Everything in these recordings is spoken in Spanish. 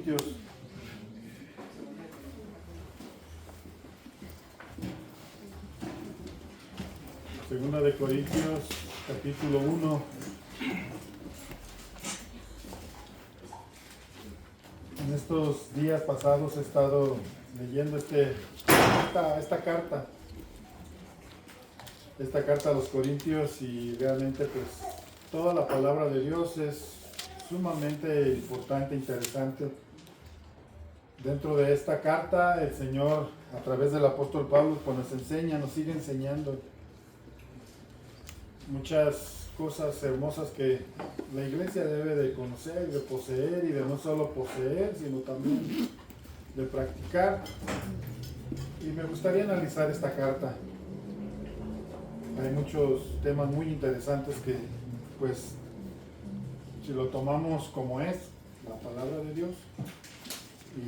Corintios. Segunda de Corintios, capítulo 1. En estos días pasados he estado leyendo esta carta a los Corintios, y realmente pues toda la palabra de Dios es sumamente importante, interesante. Dentro de esta carta el Señor, a través del apóstol Pablo, pues nos enseña, nos sigue enseñando muchas cosas hermosas que la iglesia debe de conocer, de poseer, y de no solo poseer, sino también de practicar. Y me gustaría analizar esta carta. Hay muchos temas muy interesantes que, pues, si lo tomamos como es la palabra de Dios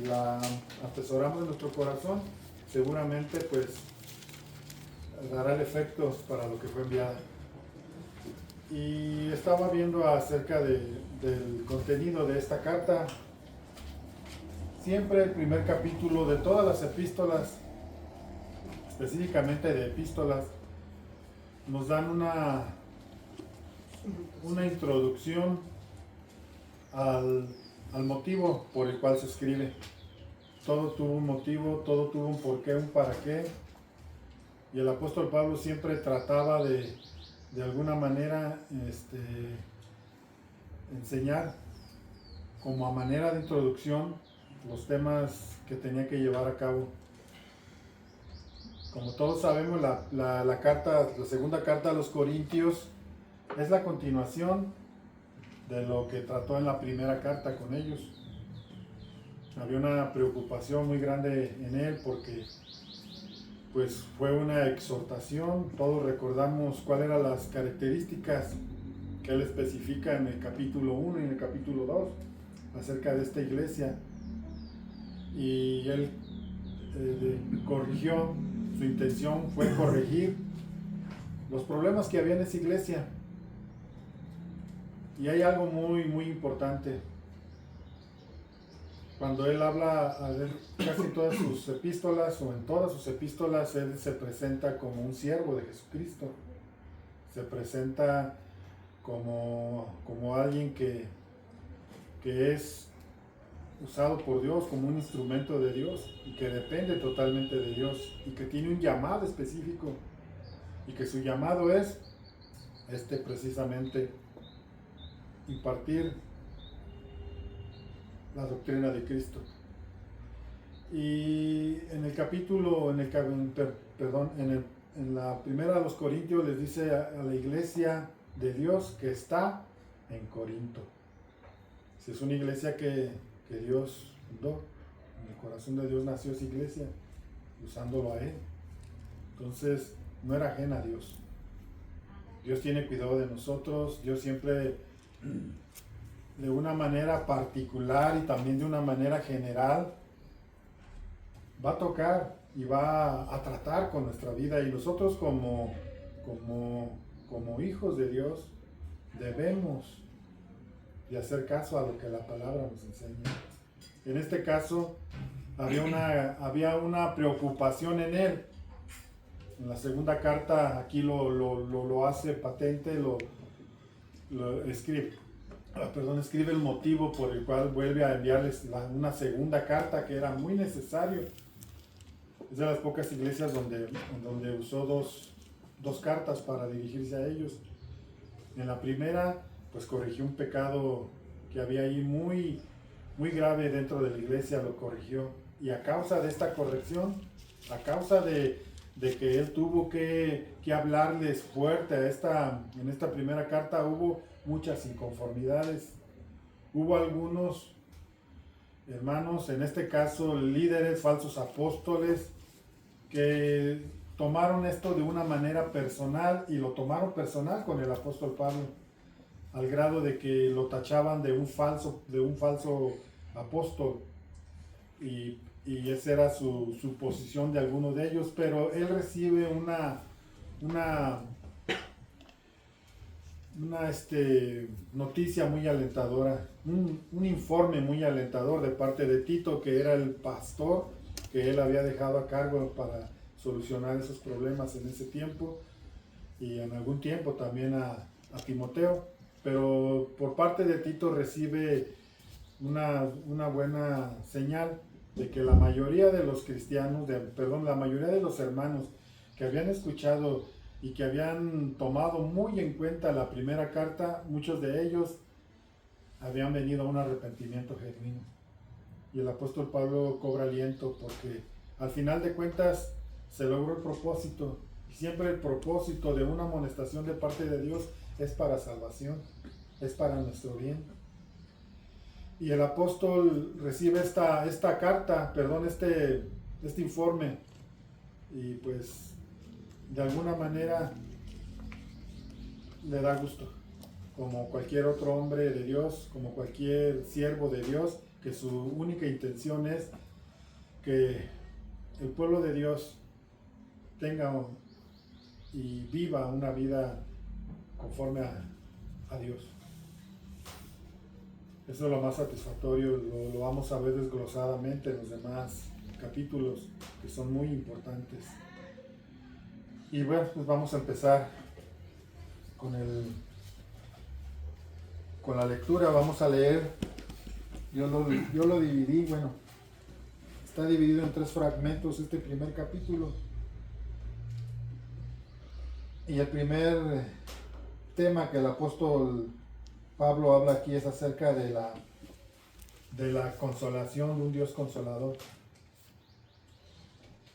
y la atesoramos en nuestro corazón, seguramente pues dará el efecto para lo que fue enviada. Y estaba viendo acerca del contenido de esta carta. Siempre el primer capítulo de todas las epístolas, específicamente de epístolas, nos dan una introducción al motivo por el cual se escribe. Todo tuvo un motivo, todo tuvo un porqué, un para qué. Y el apóstol Pablo siempre trataba de alguna manera enseñar como a manera de introducción los temas que tenía que llevar a cabo. Como todos sabemos, la segunda carta a los Corintios es la continuación de lo que trató en la primera carta con ellos. Había una preocupación muy grande en él porque pues fue una exhortación. Todos recordamos cuáles eran las características que él especifica en el capítulo 1 y en el capítulo 2 acerca de esta iglesia. Y él corrigió, su intención fue corregir los problemas que había en esa iglesia. Y hay algo muy, muy importante. Cuando él habla casi todas sus epístolas, o en todas sus epístolas, él se presenta como un siervo de Jesucristo. Se presenta como alguien que es usado por Dios, como un instrumento de Dios, y que depende totalmente de Dios, y que tiene un llamado específico, y que su llamado es precisamente impartir la doctrina de Cristo. Y en el capítulo, en la primera de los Corintios les dice a la iglesia de Dios que está en Corinto. Si es una iglesia que Dios fundó, en el corazón de Dios nació esa iglesia, usándolo a Él. Entonces, no era ajena a Dios. Dios tiene cuidado de nosotros. Dios siempre, de una manera particular y también de una manera general, va a tocar y va a tratar con nuestra vida. Y nosotros como hijos de Dios debemos de hacer caso a lo que la palabra nos enseña. En este caso había una preocupación en él. En la segunda carta aquí lo hace patente, escribe el motivo por el cual vuelve a enviarles una segunda carta, que era muy necesario. Es de las pocas iglesias donde usó dos cartas para dirigirse a ellos. En la primera, pues corrigió un pecado que había ahí muy, muy grave dentro de la iglesia, lo corrigió. Y a causa de esta corrección, a causa de que él tuvo que hablarles fuerte en esta primera carta, hubo muchas inconformidades. Hubo algunos hermanos, en este caso líderes, falsos apóstoles, que tomaron esto de una manera personal, y lo tomaron personal con el apóstol Pablo, al grado de que lo tachaban de un falso apóstol, y esa era su posición de algunos de ellos. Pero él recibe una noticia muy alentadora, un informe muy alentador de parte de Tito, que era el pastor que él había dejado a cargo para solucionar esos problemas en ese tiempo, y en algún tiempo también a Timoteo. Pero por parte de Tito recibe una buena señal de que la mayoría de los cristianos, la mayoría de los hermanos que habían escuchado y que habían tomado muy en cuenta la primera carta, muchos de ellos habían venido a un arrepentimiento genuino. Y el apóstol Pablo cobra aliento porque al final de cuentas se logró el propósito. Y siempre el propósito de una amonestación de parte de Dios es para salvación, es para nuestro bien. Y el apóstol recibe esta carta, este informe, y pues de alguna manera le da gusto, como cualquier otro hombre de Dios, como cualquier siervo de Dios, que su única intención es que el pueblo de Dios tenga y viva una vida conforme a Dios. Eso es lo más satisfactorio, lo vamos a ver desglosadamente en los demás capítulos, que son muy importantes. Y bueno, pues vamos a empezar con la lectura. Vamos a leer, yo lo dividí, bueno, está dividido en 3 fragmentos este primer capítulo. Y el primer tema que el apóstol Pablo habla aquí es acerca de la consolación de un Dios consolador.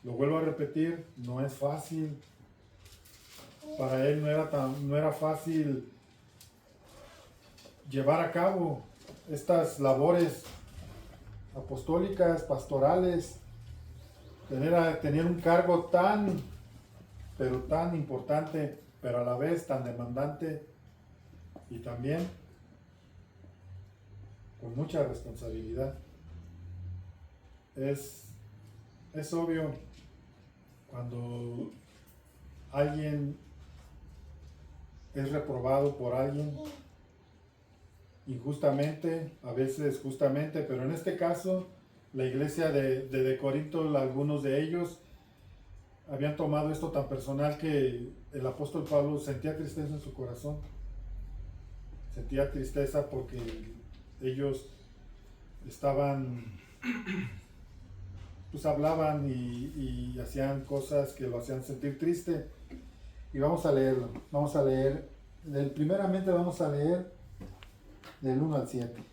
Lo vuelvo a repetir, no es fácil. Para él no era fácil llevar a cabo estas labores apostólicas, pastorales, tener un cargo tan importante, pero a la vez tan demandante, y también con mucha responsabilidad. Es obvio cuando alguien es reprobado por alguien injustamente, a veces justamente, pero en este caso la iglesia de Corinto, algunos de ellos habían tomado esto tan personal que el apóstol Pablo sentía tristeza en su corazón. Sentía tristeza porque ellos pues hablaban y hacían cosas que lo hacían sentir triste. Y vamos a leerlo. Primeramente vamos a leer del 1 al 7.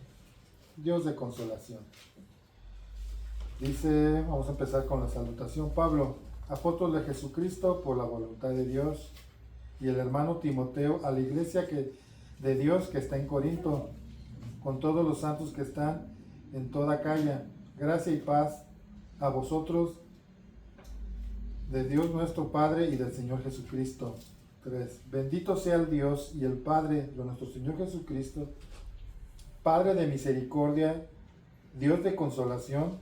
Dios de consolación. Dice, vamos a empezar con la salutación. Pablo, apóstol de Jesucristo por la voluntad de Dios, y el hermano Timoteo, a la iglesia de Dios que está en Corinto, con todos los santos que están en toda Acaya. Gracia y paz a vosotros, de Dios nuestro Padre y del Señor Jesucristo. 3. Bendito sea el Dios y el Padre de nuestro Señor Jesucristo, Padre de misericordia, Dios de consolación,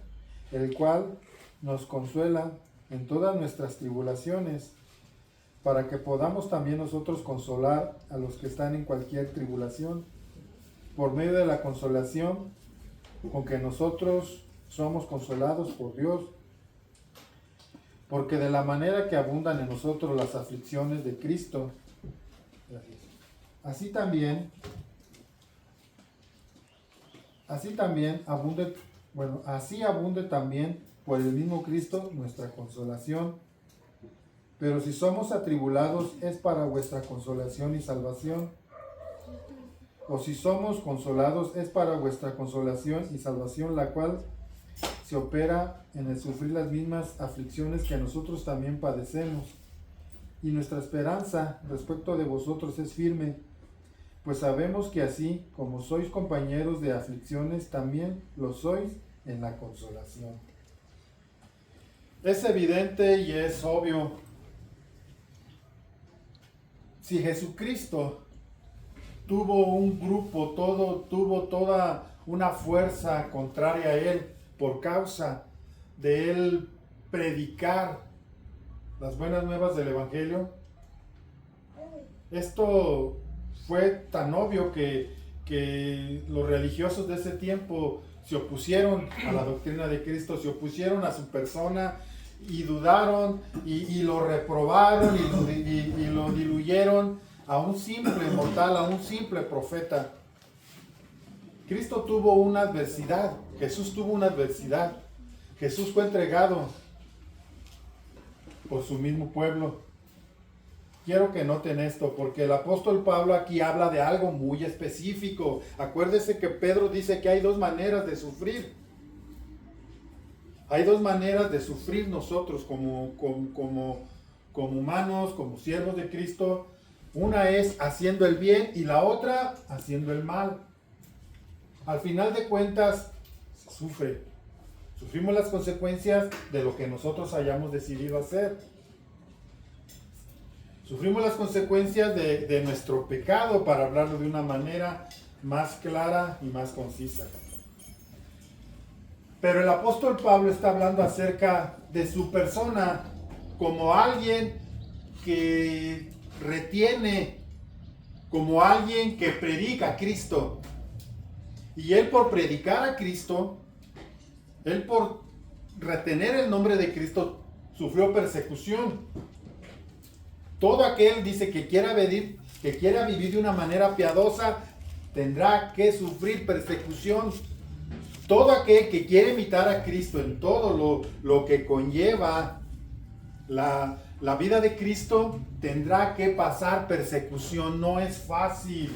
el cual nos consuela en todas nuestras tribulaciones, para que podamos también nosotros consolar a los que están en cualquier tribulación, por medio de la consolación con que nosotros somos consolados por Dios. Porque de la manera que abundan en nosotros las aflicciones de Cristo, así también abunde también por el mismo Cristo nuestra consolación. Pero si somos atribulados, es para vuestra consolación y salvación. O si somos consolados, es para vuestra consolación y salvación, la cual se opera en el sufrir las mismas aflicciones que nosotros también padecemos. Y nuestra esperanza respecto de vosotros es firme, pues sabemos que así como sois compañeros de aflicciones, también lo sois en la consolación. Es evidente y es obvio, si Jesucristo tuvo un grupo, tuvo toda una fuerza contraria a él por causa de él predicar las buenas nuevas del Evangelio, esto fue tan obvio que los religiosos de ese tiempo se opusieron a la doctrina de Cristo, se opusieron a su persona y dudaron y lo reprobaron y lo diluyeron a un simple mortal, a un simple profeta. Cristo tuvo una adversidad, Jesús tuvo una adversidad. Jesús fue entregado por su mismo pueblo. Quiero que noten esto, porque el apóstol Pablo aquí habla de algo muy específico. Acuérdese que Pedro dice que hay dos maneras de sufrir. Hay dos maneras de sufrir nosotros como humanos, como siervos de Cristo. Una es haciendo el bien y la otra haciendo el mal. Al final de cuentas, se sufre. Sufrimos las consecuencias de lo que nosotros hayamos decidido hacer. Sufrimos las consecuencias de nuestro pecado, para hablarlo de una manera más clara y más concisa. Pero el apóstol Pablo está hablando acerca de su persona como alguien que retiene, como alguien que predica a Cristo. Y él, por predicar a Cristo, él por retener el nombre de Cristo, sufrió persecución. Todo aquel, dice, que quiera vivir de una manera piadosa, tendrá que sufrir persecución. Todo aquel que quiere imitar a Cristo en todo lo que conlleva la vida de Cristo, tendrá que pasar persecución. No es fácil.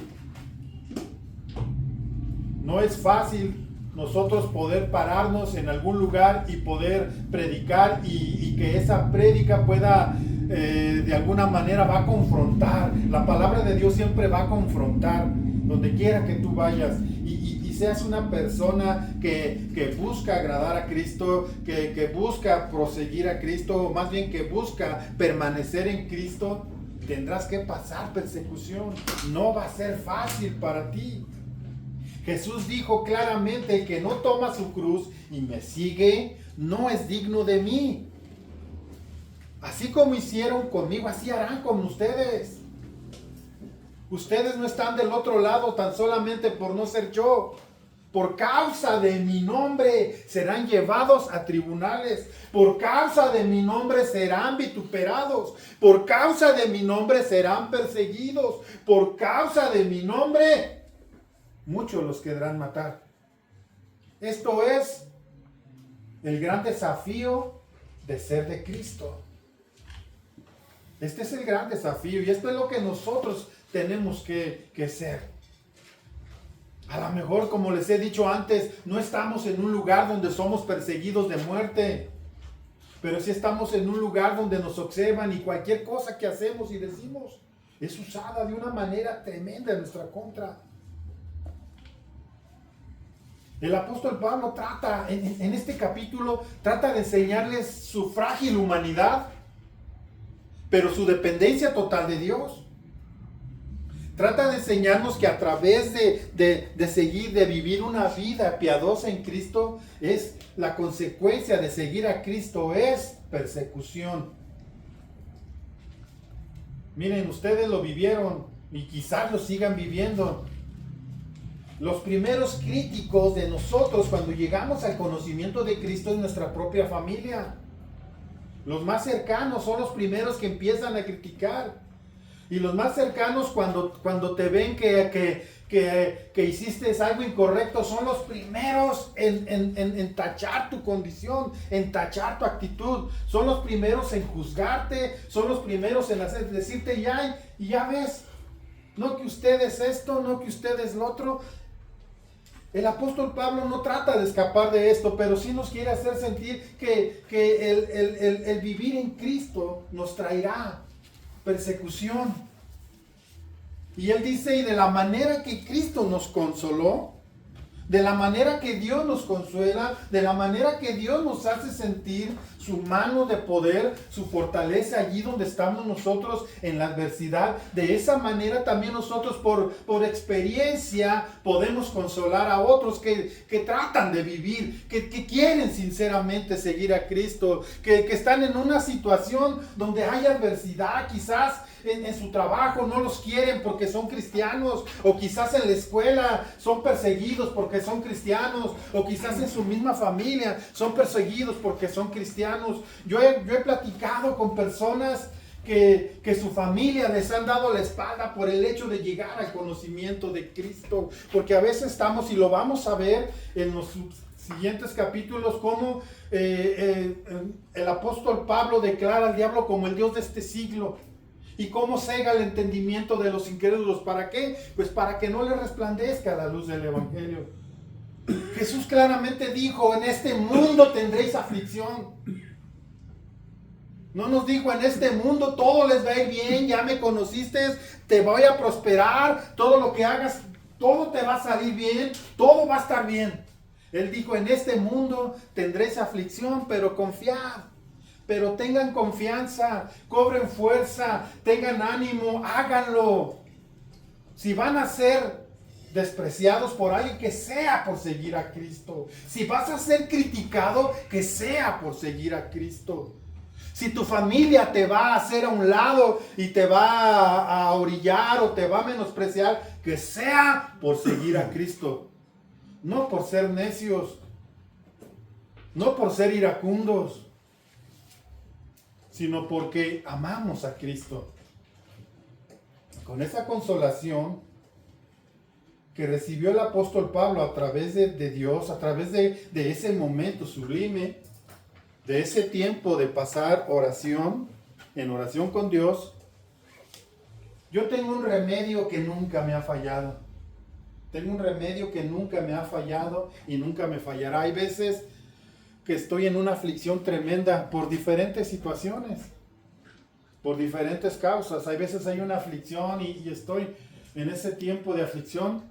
No es fácil nosotros poder pararnos en algún lugar y poder predicar y que esa prédica pueda, de alguna manera, va a confrontar. La palabra de Dios siempre va a confrontar donde quiera que tú vayas y seas una persona que busca agradar a Cristo, que busca proseguir a Cristo, o más bien que busca permanecer en Cristo. Tendrás que pasar persecución. No va a ser fácil para ti. Jesús dijo claramente: el que no toma su cruz y me sigue, no es digno de mí. Así como hicieron conmigo, así harán con ustedes. Ustedes no están del otro lado tan solamente por no ser yo. Por causa de mi nombre serán llevados a tribunales. Por causa de mi nombre serán vituperados. Por causa de mi nombre serán perseguidos. Por causa de mi nombre muchos los querrán matar. Esto es el gran desafío de ser de Cristo. Este es el gran desafío y esto es lo que nosotros tenemos que ser. A lo mejor, como les he dicho antes, no estamos en un lugar donde somos perseguidos de muerte, pero sí estamos en un lugar donde nos observan y cualquier cosa que hacemos y decimos es usada de una manera tremenda en nuestra contra. El apóstol Pablo trata, en este capítulo, trata de enseñarles su frágil humanidad, pero su dependencia total de Dios. Trata de enseñarnos que a través de vivir una vida piadosa en Cristo, es la consecuencia de seguir a Cristo, es persecución. Miren, ustedes lo vivieron y quizás lo sigan viviendo. Los primeros críticos de nosotros cuando llegamos al conocimiento de Cristo es nuestra propia familia. Los más cercanos son los primeros que empiezan a criticar. Y los más cercanos cuando te ven que hiciste algo incorrecto son los primeros en tachar tu condición, en tachar tu actitud. Son los primeros en juzgarte, son los primeros en decirte ya ves, no que usted es esto, no que usted es lo otro. El apóstol Pablo no trata de escapar de esto, pero sí nos quiere hacer sentir que el vivir en Cristo nos traerá persecución. Y él dice: y de la manera que Cristo nos consoló, de la manera que Dios nos consuela, de la manera que Dios nos hace sentir su mano de poder, su fortaleza allí donde estamos nosotros en la adversidad, de esa manera también nosotros por experiencia podemos consolar a otros que tratan de vivir, que quieren sinceramente seguir a Cristo, que están en una situación donde hay adversidad, quizás en su trabajo no los quieren porque son cristianos, o quizás en la escuela son perseguidos porque son cristianos, o quizás en su misma familia son perseguidos porque son cristianos. Yo he platicado con personas que su familia les han dado la espalda por el hecho de llegar al conocimiento de Cristo, porque a veces estamos, y lo vamos a ver en los siguientes capítulos, como el apóstol Pablo declara al diablo como el Dios de este siglo, y cómo cega el entendimiento de los incrédulos. ¿Para qué? Pues para que no les resplandezca la luz del evangelio. Jesús claramente dijo: en este mundo tendréis aflicción. No nos dijo: en este mundo todo les va a ir bien, ya me conociste, te voy a prosperar, todo lo que hagas, todo te va a salir bien, todo va a estar bien. Él dijo: en este mundo tendréis aflicción, pero confiad, pero tengan confianza, cobren fuerza, tengan ánimo, háganlo. Si van a ser despreciados por alguien, que sea por seguir a Cristo. Si vas a ser criticado, que sea por seguir a Cristo. Si tu familia te va a hacer a un lado y te va a orillar o te va a menospreciar, que sea por seguir a Cristo. No por ser necios, no por ser iracundos, sino porque amamos a Cristo. Con esa consolación que recibió el apóstol Pablo a través de Dios, a través de ese momento sublime, de ese tiempo de pasar en oración con Dios, yo tengo un remedio que nunca me ha fallado. Tengo un remedio que nunca me ha fallado y nunca me fallará. Hay veces que estoy en una aflicción tremenda por diferentes situaciones, por diferentes causas. Hay veces hay una aflicción y estoy en ese tiempo de aflicción.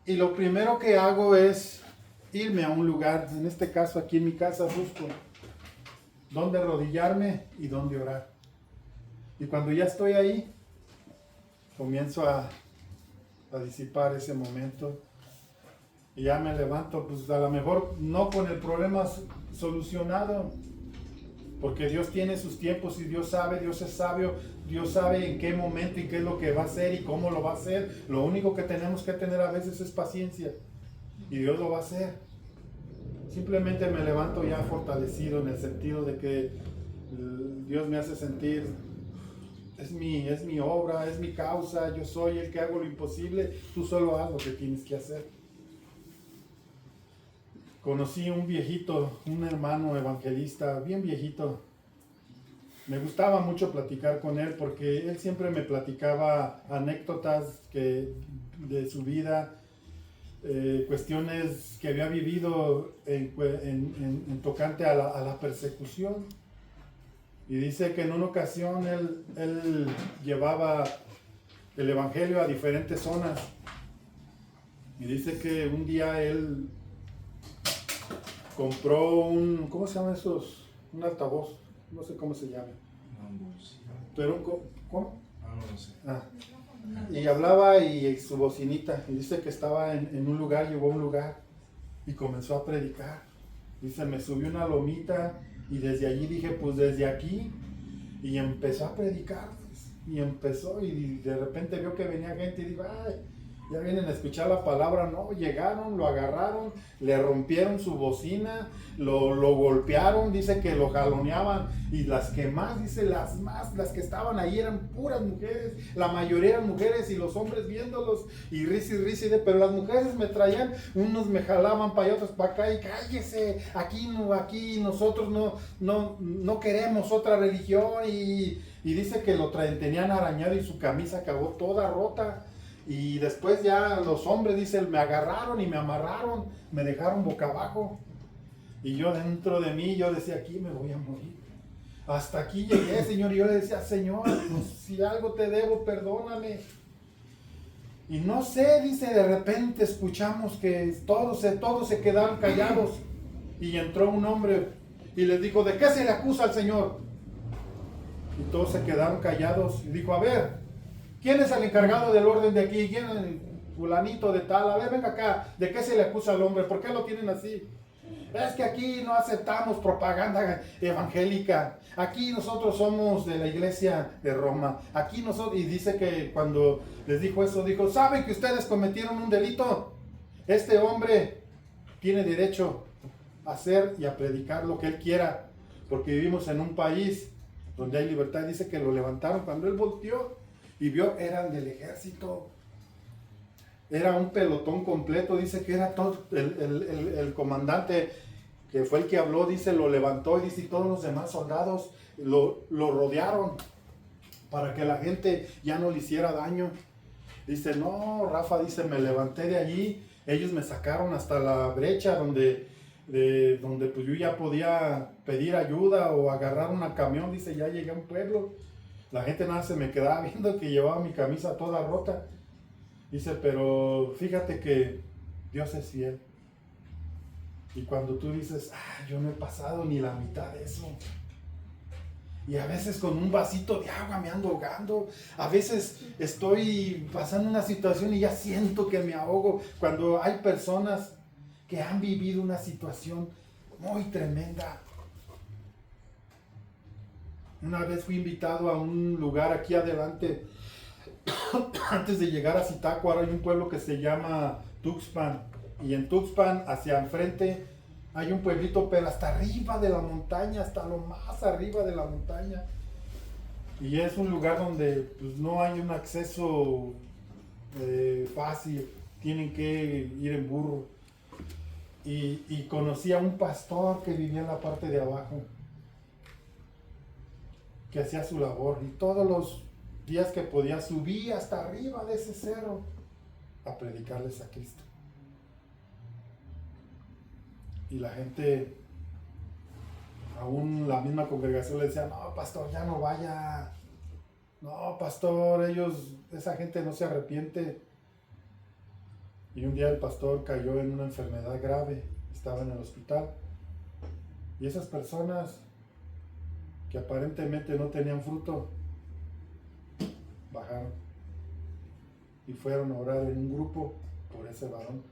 Y lo primero que hago es irme a un lugar, en este caso aquí en mi casa, busco dónde arrodillarme y dónde orar. Y cuando ya estoy ahí, comienzo a disipar ese momento. Y ya me levanto, pues a lo mejor no con el problema solucionado, porque Dios tiene sus tiempos y Dios sabe, Dios es sabio, Dios sabe en qué momento y qué es lo que va a hacer y cómo lo va a hacer. Lo único que tenemos que tener a veces es paciencia. Y Dios lo va a hacer. Simplemente me levanto ya fortalecido, en el sentido de que Dios me hace sentir, es mi obra, es mi causa, yo soy el que hago lo imposible, tú solo haz lo que tienes que hacer. Conocí un viejito, un hermano evangelista, bien viejito. Me gustaba mucho platicar con él porque él siempre me platicaba anécdotas de su vida, cuestiones que había vivido en tocante a la persecución. Y dice que en una ocasión él llevaba el evangelio a diferentes zonas. Y dice que un día él compró ¿cómo se llaman esos? Un altavoz, no sé cómo se llama. Pero ¿cómo? No sé. Y hablaba y su bocinita, y dice que estaba en un lugar, llegó a un lugar y comenzó a predicar. Dice: me subí una lomita y desde allí dije, pues desde aquí, y empezó a predicar, pues, y empezó, y de repente vio que venía gente y dijo: ay, ya vienen a escuchar la palabra. No, llegaron, lo agarraron, le rompieron su bocina, lo golpearon, dice que lo jaloneaban, y las que más, dice, las que estaban ahí eran puras mujeres, la mayoría eran mujeres, y los hombres viéndolos, y risa, pero las mujeres me traían, unos me jalaban para allá, otros para acá, y cállese, aquí nosotros no queremos otra religión, y dice que lo tenían arañado y su camisa acabó toda rota. Y después ya los hombres, dice, me agarraron y me amarraron, me dejaron boca abajo. Y yo dentro de mí, yo decía: aquí me voy a morir. Hasta aquí llegué, Señor. Y yo le decía: Señor, pues, si algo te debo, perdóname. Y no sé, dice, de repente escuchamos que todos se quedaron callados. Y entró un hombre y les dijo: ¿de qué se le acusa al Señor? Y todos se quedaron callados. Y dijo: a ver, ¿quién es el encargado del orden de aquí? ¿Quién es el fulanito de tal? A ver, venga acá. ¿De qué se le acusa al hombre? ¿Por qué lo tienen así? Es que aquí no aceptamos propaganda evangélica. Aquí nosotros somos de la iglesia de Roma. Aquí nosotros, y dice que cuando les dijo eso, dijo, ¿saben que ustedes cometieron un delito? Este hombre tiene derecho a hacer y a predicar lo que él quiera, porque vivimos en un país donde hay libertad. Dice que lo levantaron cuando él volteó y vio, eran del ejército. Era un pelotón completo, dice que era todo, el comandante que fue el que habló, dice, lo levantó y dice, y todos los demás soldados lo rodearon para que la gente ya no le hiciera daño. Dice, no, Rafa, dice, me levanté de allí, ellos me sacaron hasta la brecha donde pues yo ya podía pedir ayuda o agarrar un camión. Dice, ya llegué a un pueblo, la gente nada se me quedaba viendo que llevaba mi camisa toda rota. Dice, pero fíjate que Dios es fiel. Y cuando tú dices, yo no he pasado ni la mitad de eso. Y a veces con un vasito de agua me ando ahogando. A veces estoy pasando una situación y ya siento que me ahogo. Cuando hay personas que han vivido una situación muy tremenda. Una vez fui invitado a un lugar aquí adelante. Antes de llegar a Zitácuaro hay un pueblo que se llama Tuxpan, y en Tuxpan hacia enfrente hay un pueblito, pero hasta arriba de la montaña, hasta lo más arriba de la montaña, y es un lugar donde pues, no hay un acceso fácil, tienen que ir en burro, y conocí a un pastor que vivía en la parte de abajo, que hacía su labor, y todos los días que podía subir hasta arriba de ese cerro a predicarles a Cristo. Y la gente, aún la misma congregación le decía, no, pastor, ya no vaya. No, pastor, esa gente no se arrepiente. Y un día el pastor cayó en una enfermedad grave, estaba en el hospital. Y esas personas que aparentemente no tenían fruto, bajaron y fueron a orar en un grupo por ese varón.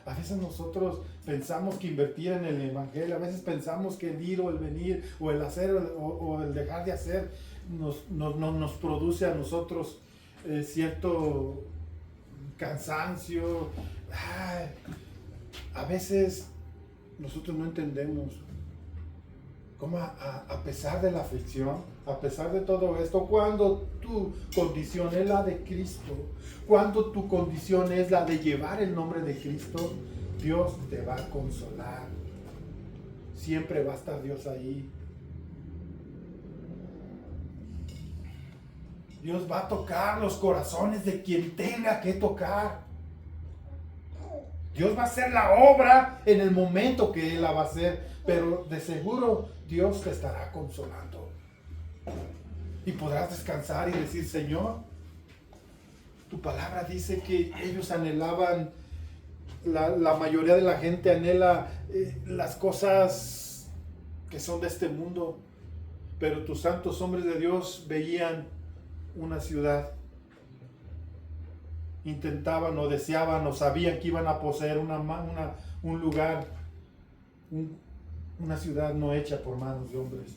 A veces nosotros pensamos que invertir en el evangelio, a veces pensamos que el ir o el venir o el hacer o el dejar de hacer nos produce a nosotros cierto cansancio. A veces nosotros no entendemos cómo a pesar de la aflicción, a pesar de todo esto, cuando tu condición es la de Cristo, cuando tu condición es la de llevar el nombre de Cristo, Dios te va a consolar. Siempre va a estar Dios ahí. Dios va a tocar los corazones de quien tenga que tocar. Dios va a hacer la obra en el momento que Él la va a hacer, pero de seguro Dios te estará consolando. Y podrás descansar y decir, Señor, tu palabra dice que ellos anhelaban, la mayoría de la gente anhela las cosas que son de este mundo, pero tus santos hombres de Dios veían una ciudad, intentaban o deseaban o sabían que iban a poseer un lugar, una ciudad no hecha por manos de hombres.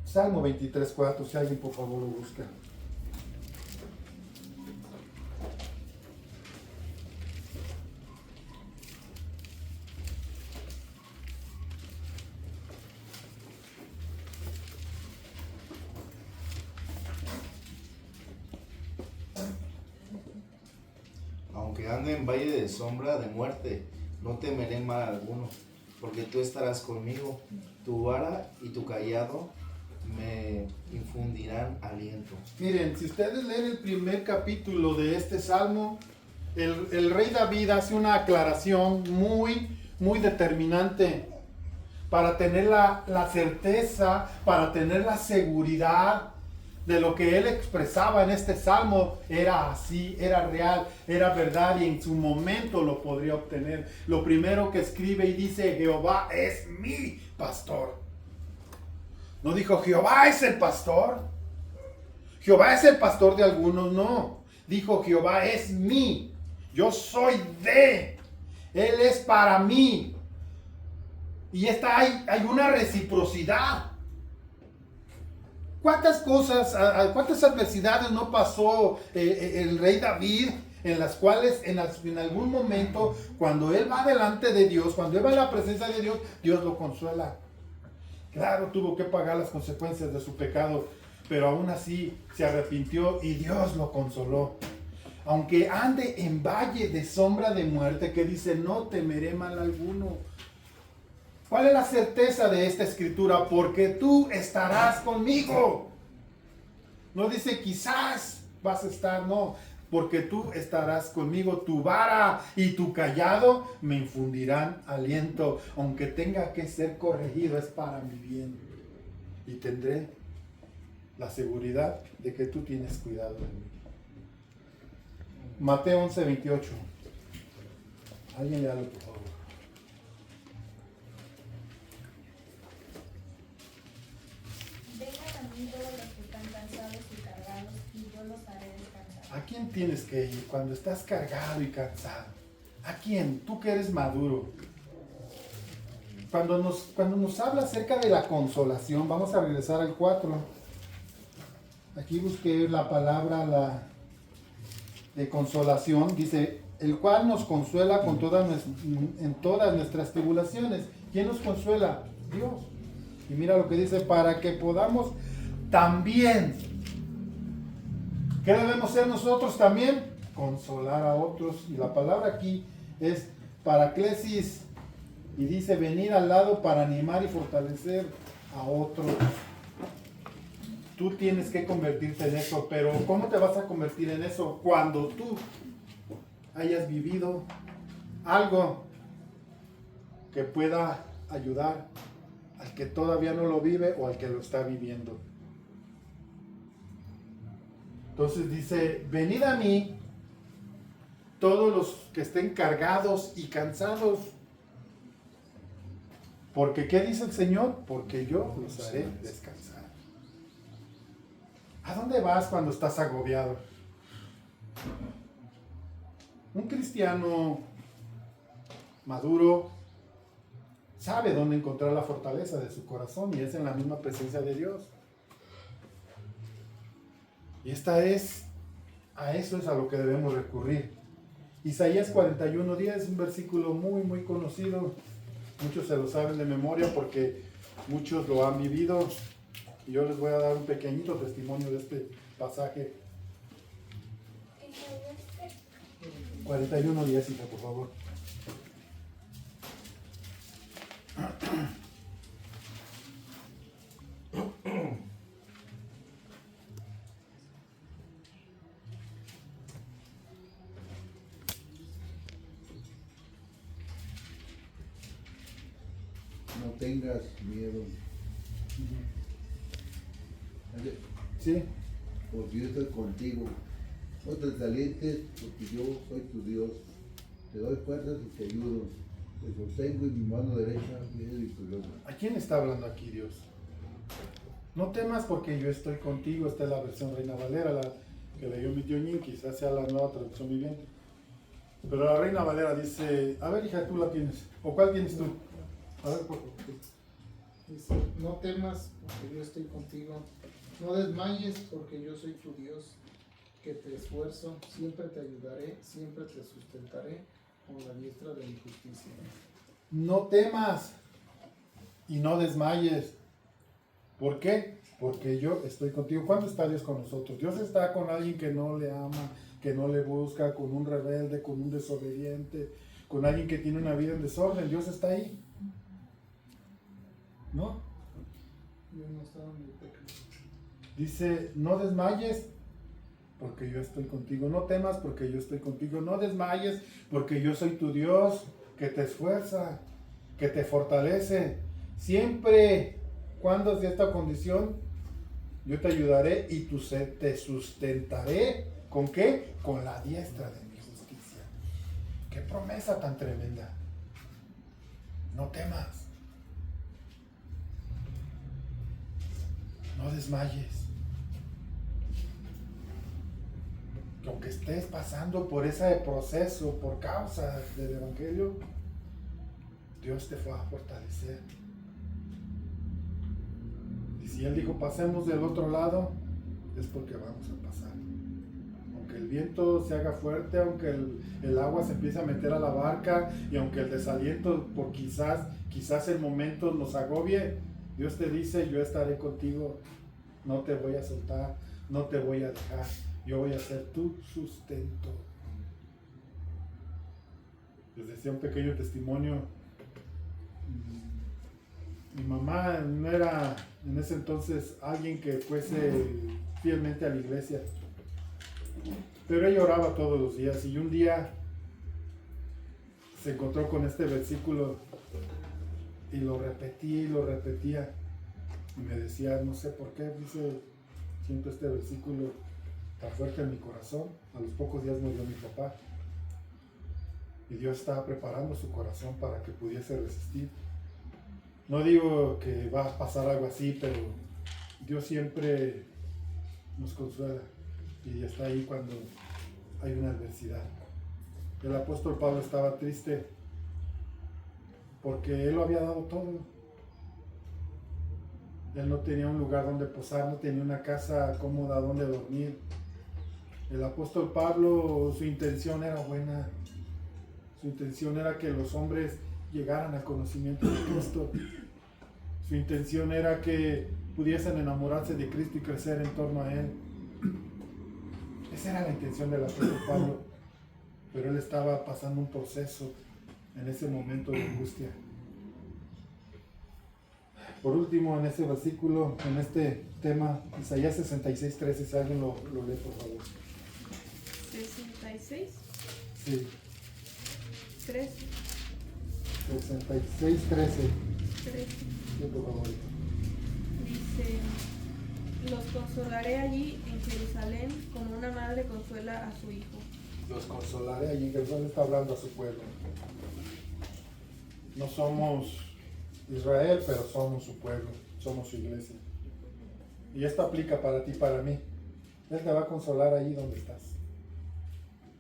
Salmo 23:4, si alguien por favor lo busca. Aunque ande en valle de sombra de muerte, no temeré mal alguno, porque tú estarás conmigo, tu vara y tu cayado me infundirán aliento. Miren, si ustedes leen el primer capítulo de este salmo, el rey David hace una aclaración muy determinante para tener la certeza, para tener la seguridad de lo que él expresaba en este salmo. Era así, era real, era verdad, y en su momento lo podría obtener. Lo primero que escribe y dice, Jehová es mi pastor. No dijo, Jehová es el pastor. Jehová es el pastor de algunos, no. Dijo, Jehová es mi. Yo soy de. Él es para mí. Y hay una reciprocidad. ¿Cuántas cosas, cuántas adversidades no pasó el rey David, en las cuales en algún momento, cuando él va delante de Dios, cuando él va a la presencia de Dios, Dios lo consuela? Claro, tuvo que pagar las consecuencias de su pecado, pero aún así se arrepintió y Dios lo consoló. Aunque ande en valle de sombra de muerte, que dice, no temeré mal alguno. ¿Cuál es la certeza de esta escritura? Porque tú estarás conmigo. No dice quizás vas a estar, no. Porque tú estarás conmigo. Tu vara y tu callado me infundirán aliento. Aunque tenga que ser corregido, es para mi bien. Y tendré la seguridad de que tú tienes cuidado de mí. Mateo 11:28. Alguien léalo, por favor. Vengan a mí todos los que están cansados y cargados, y yo los haré descansar. ¿A quién tienes que ir cuando estás cargado y cansado? ¿A quién? Tú que eres maduro. Cuando nos habla acerca de la consolación, vamos a regresar al 4. Aquí busqué la palabra de consolación. Dice, el cual nos consuela en todas nuestras tribulaciones. ¿Quién nos consuela? Dios. Y mira lo que dice, para que podamos también. ¿Qué debemos ser nosotros también? Consolar a otros. Y la palabra aquí es paraclesis. Y dice venir al lado para animar y fortalecer a otros. Tú tienes que convertirte en eso. Pero ¿cómo te vas a convertir en eso? Cuando tú hayas vivido algo que pueda ayudar al que todavía no lo vive o al que lo está viviendo. Entonces dice, venid a mí todos los que estén cargados y cansados. Porque ¿qué dice el Señor? Porque yo los haré descansar. ¿A dónde vas cuando estás agobiado? Un cristiano maduro sabe dónde encontrar la fortaleza de su corazón y es en la misma presencia de Dios. Y a eso es a lo que debemos recurrir. Isaías 41:10 es un versículo muy, muy conocido. Muchos se lo saben de memoria porque muchos lo han vivido. Y yo les voy a dar un pequeñito testimonio de este pasaje. 41:10, hija, por favor. No tengas miedo. Sí. Porque yo estoy contigo. No te desalientes porque yo soy tu Dios. Te doy fuerzas y te ayudo. Te sostengo en mi mano derecha y eres victorioso. ¿A quién está hablando aquí Dios? No temas porque yo estoy contigo. Esta es la versión Reina Valera, la que leyó mi tío Ñin, quizás sea la nueva traducción viviente. Pero la Reina Valera dice, a ver hija, tú la tienes. ¿O cuál tienes tú? A ver, por favor. Dice, no temas porque yo estoy contigo, no desmayes porque yo soy tu Dios, que te esfuerzo, siempre te ayudaré, siempre te sustentaré con la diestra de mi justicia. No temas y no desmayes. ¿Por qué? Porque yo estoy contigo. ¿Cuándo está Dios con nosotros? Dios está con alguien que no le ama, que no le busca, con un rebelde, con un desobediente, con alguien que tiene una vida en desorden. Dios está ahí. ¿No? Yo no estaba en mi pecado. Dice, no desmayes porque yo estoy contigo. No temas porque yo estoy contigo. No desmayes porque yo soy tu Dios que te esfuerza, que te fortalece. Siempre, cuando es de esta condición, yo te ayudaré y te sustentaré. ¿Con qué? Con la diestra de mi justicia. Qué promesa tan tremenda. No temas. No desmayes. que aunque estés pasando por ese proceso, por causa del Evangelio, Dios te fue a fortalecer. Y si Él dijo, pasemos del otro lado, es porque vamos a pasar. Aunque el viento se haga fuerte, aunque el agua se empiece a meter a la barca, y aunque el desaliento por quizás en momentos nos agobie, Dios te dice, yo estaré contigo, no te voy a soltar, no te voy a dejar, yo voy a ser tu sustento. Les decía un pequeño testimonio. Mi mamá no era en ese entonces alguien que fuese fielmente a la iglesia, pero ella oraba todos los días, y un día se encontró con este versículo y lo repetía y lo repetía, y me decía, no sé por qué, dice, siento este versículo tan fuerte en mi corazón. A los pocos días murió mi papá, y Dios estaba preparando su corazón para que pudiese resistir. No digo que va a pasar algo así, pero Dios siempre nos consuela y está ahí cuando hay una adversidad. El apóstol Pablo estaba triste porque él lo había dado todo. Él no tenía un lugar donde posar, no tenía una casa cómoda donde dormir. El apóstol Pablo, su intención era buena. Su intención era que los hombres llegaran al conocimiento de Cristo. Su intención era que pudiesen enamorarse de Cristo y crecer en torno a Él. Esa era la intención del apóstol Pablo. Pero él estaba pasando un proceso en ese momento de angustia. Por último, en este versículo, en este tema, Isaías 66:13, si alguien lo lee, por favor. 66, Sí, 13, 66:13. 13. Sí, por favor. Dice, los consolaré allí en Jerusalén como una madre consuela a su hijo. Los consolaré allí. Jesús está hablando a su pueblo. No somos Israel, pero somos su pueblo, somos su iglesia. Y esto aplica para ti, para mí. Él te va a consolar allí donde estás.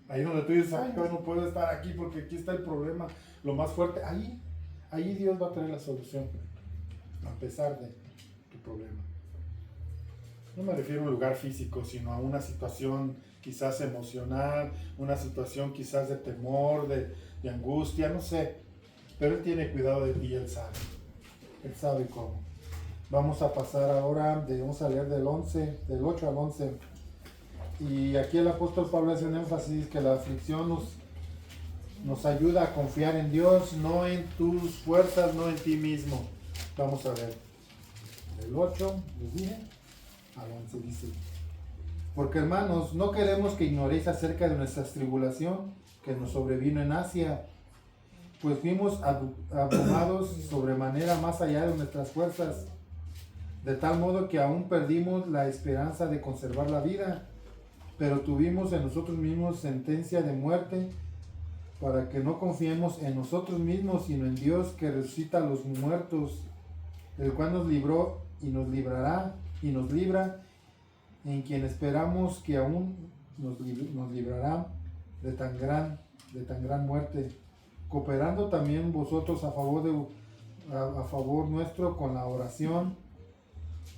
Ahí donde tú dices, ay, yo no puedo estar aquí porque aquí está el problema, lo más fuerte. Ahí Dios va a traer la solución, a pesar de tu problema. No me refiero a un lugar físico, sino a una situación quizás emocional, una situación quizás de temor, de angustia, no sé. Pero Él tiene cuidado de ti, Él sabe cómo. Vamos a pasar ahora, vamos a leer del 8 al 11. Y aquí el apóstol Pablo hace un énfasis que la aflicción nos ayuda a confiar en Dios, no en tus fuerzas, no en ti mismo. Vamos a ver. Del 8, les dije, al 11 dice: porque hermanos, no queremos que ignoréis acerca de nuestra tribulación que nos sobrevino en Asia, pues fuimos abrumados sobremanera más allá de nuestras fuerzas, de tal modo que aún perdimos la esperanza de conservar la vida, pero tuvimos en nosotros mismos sentencia de muerte, para que no confiemos en nosotros mismos, sino en Dios que resucita a los muertos, el cual nos libró y nos librará y nos libra, en quien esperamos que aún nos librará de tan gran muerte, cooperando también vosotros a favor nuestro con la oración,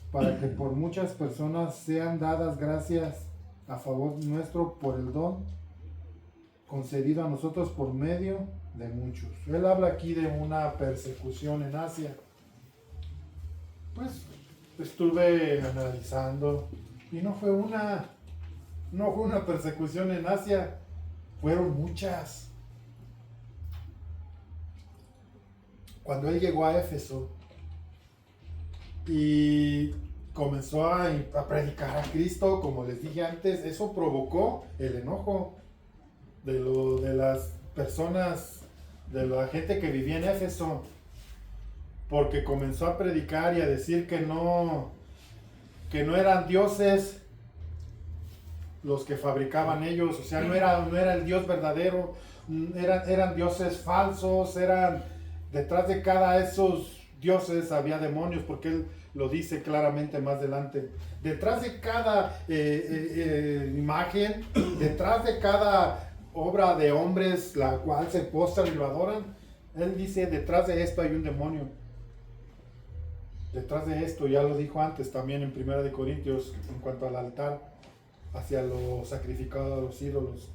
para que por muchas personas sean dadas gracias a favor nuestro por el don concedido a nosotros por medio de muchos. Él habla aquí de una persecución en Asia. Pues estuve analizando y no fue una persecución en Asia, fueron muchas. Cuando él llegó a Éfeso y comenzó a predicar a Cristo, como les dije antes, eso provocó el enojo de las personas, de la gente que vivía en Éfeso, porque comenzó a predicar y a decir que no eran dioses los que fabricaban ellos, o sea, no era el Dios verdadero, eran dioses falsos, eran detrás de cada esos dioses, había demonios, porque él lo dice claramente más adelante. Detrás de cada imagen, detrás de cada obra de hombres, la cual se postran y lo adoran, él dice, detrás de esto hay un demonio. Detrás de esto, ya lo dijo antes también en 1 Corintios, en cuanto al altar, hacia lo sacrificado a los ídolos.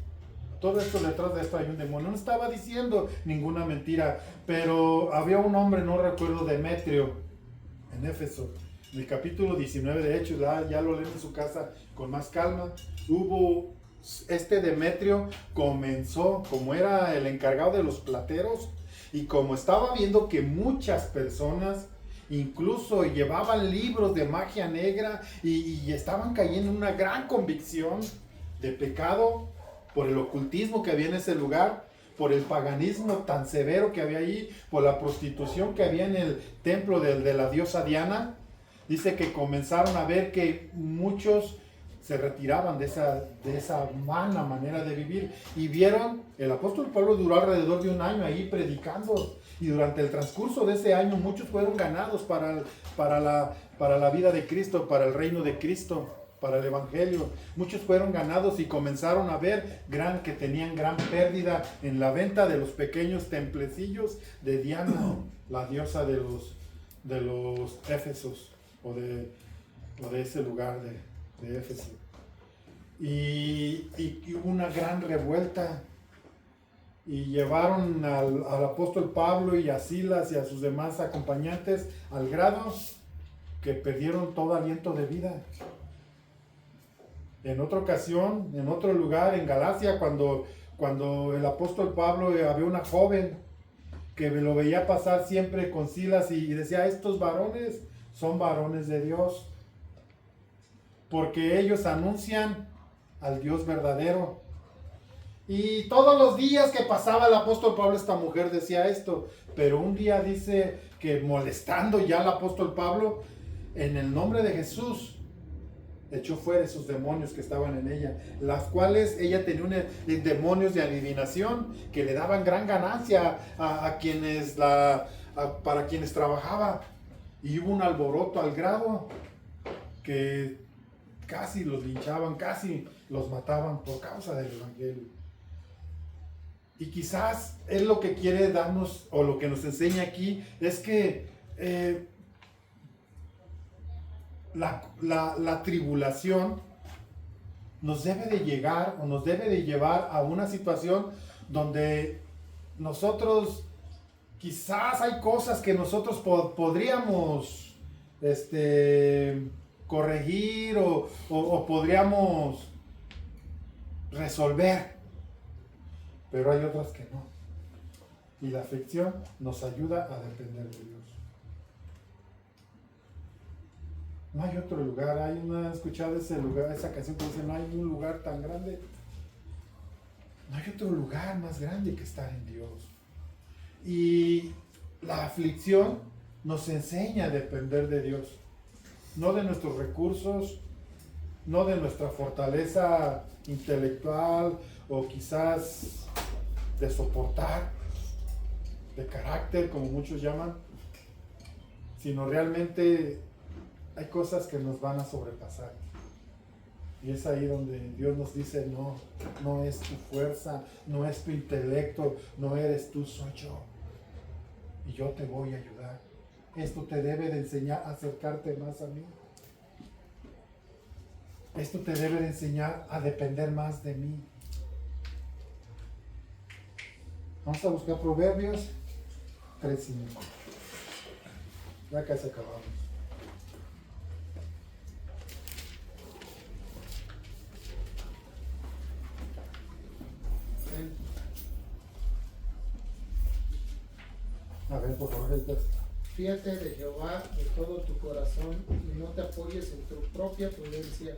Todo esto, detrás de esto hay un demonio. No estaba diciendo ninguna mentira, pero había un hombre, no recuerdo, Demetrio, en Éfeso, en el capítulo 19 de Hechos, ya lo leen en su casa con más calma. Este Demetrio comenzó, como era el encargado de los plateros, y como estaba viendo que muchas personas incluso llevaban libros de magia negra y estaban cayendo en una gran convicción de pecado por el ocultismo que había en ese lugar, por el paganismo tan severo que había ahí, por la prostitución que había en el templo de la diosa Diana. Dice que comenzaron a ver que muchos se retiraban de esa mala manera de vivir, y vieron, el apóstol Pablo duró alrededor de un año ahí predicando, y durante el transcurso de ese año muchos fueron ganados para la vida de Cristo, para el reino de Cristo, para el evangelio. Muchos fueron ganados y comenzaron a ver que tenían gran pérdida en la venta de los pequeños templecillos de Diana, la diosa de los Éfesos, o de ese lugar de Éfeso. Y hubo una gran revuelta, y llevaron al apóstol Pablo y a Silas y a sus demás acompañantes al grado que perdieron todo aliento de vida. En otra ocasión, en otro lugar, en Galacia, cuando el apóstol Pablo, había una joven que lo veía pasar siempre con Silas y decía, estos varones son varones de Dios, porque ellos anuncian al Dios verdadero. Y todos los días que pasaba el apóstol Pablo, esta mujer decía esto, pero un día dice que molestando ya al apóstol Pablo, en el nombre de Jesús, echó fuera esos demonios que estaban en ella, las cuales ella tenía demonios de adivinación que le daban gran ganancia a quienes para quienes trabajaba, y hubo un alboroto al grado que casi los linchaban, casi los mataban por causa del evangelio. Y quizás él lo que quiere darnos, o lo que nos enseña aquí, es que la tribulación nos debe de llegar, o nos debe de llevar a una situación donde nosotros, quizás hay cosas que nosotros podríamos corregir o podríamos resolver, pero hay otras que no. Y la aflicción nos ayuda a depender de Dios. No hay otro lugar. ¿Han escuchado ese lugar, esa canción que dice, no hay un lugar tan grande? No hay otro lugar más grande que estar en Dios. Y la aflicción nos enseña a depender de Dios, no de nuestros recursos, no de nuestra fortaleza intelectual, o quizás de soportar, de carácter, como muchos llaman, sino realmente hay cosas que nos van a sobrepasar. Y es ahí donde Dios nos dice, no es tu fuerza, no es tu intelecto, no eres tú, soy yo. Y yo te voy a ayudar. Esto te debe de enseñar a acercarte más a mí. Esto te debe de enseñar a depender más de mí. Vamos a buscar Proverbios 3:5. Ya casi acabamos. A ver, por favor, el texto. Fíate de Jehová de todo tu corazón y no te apoyes en tu propia prudencia.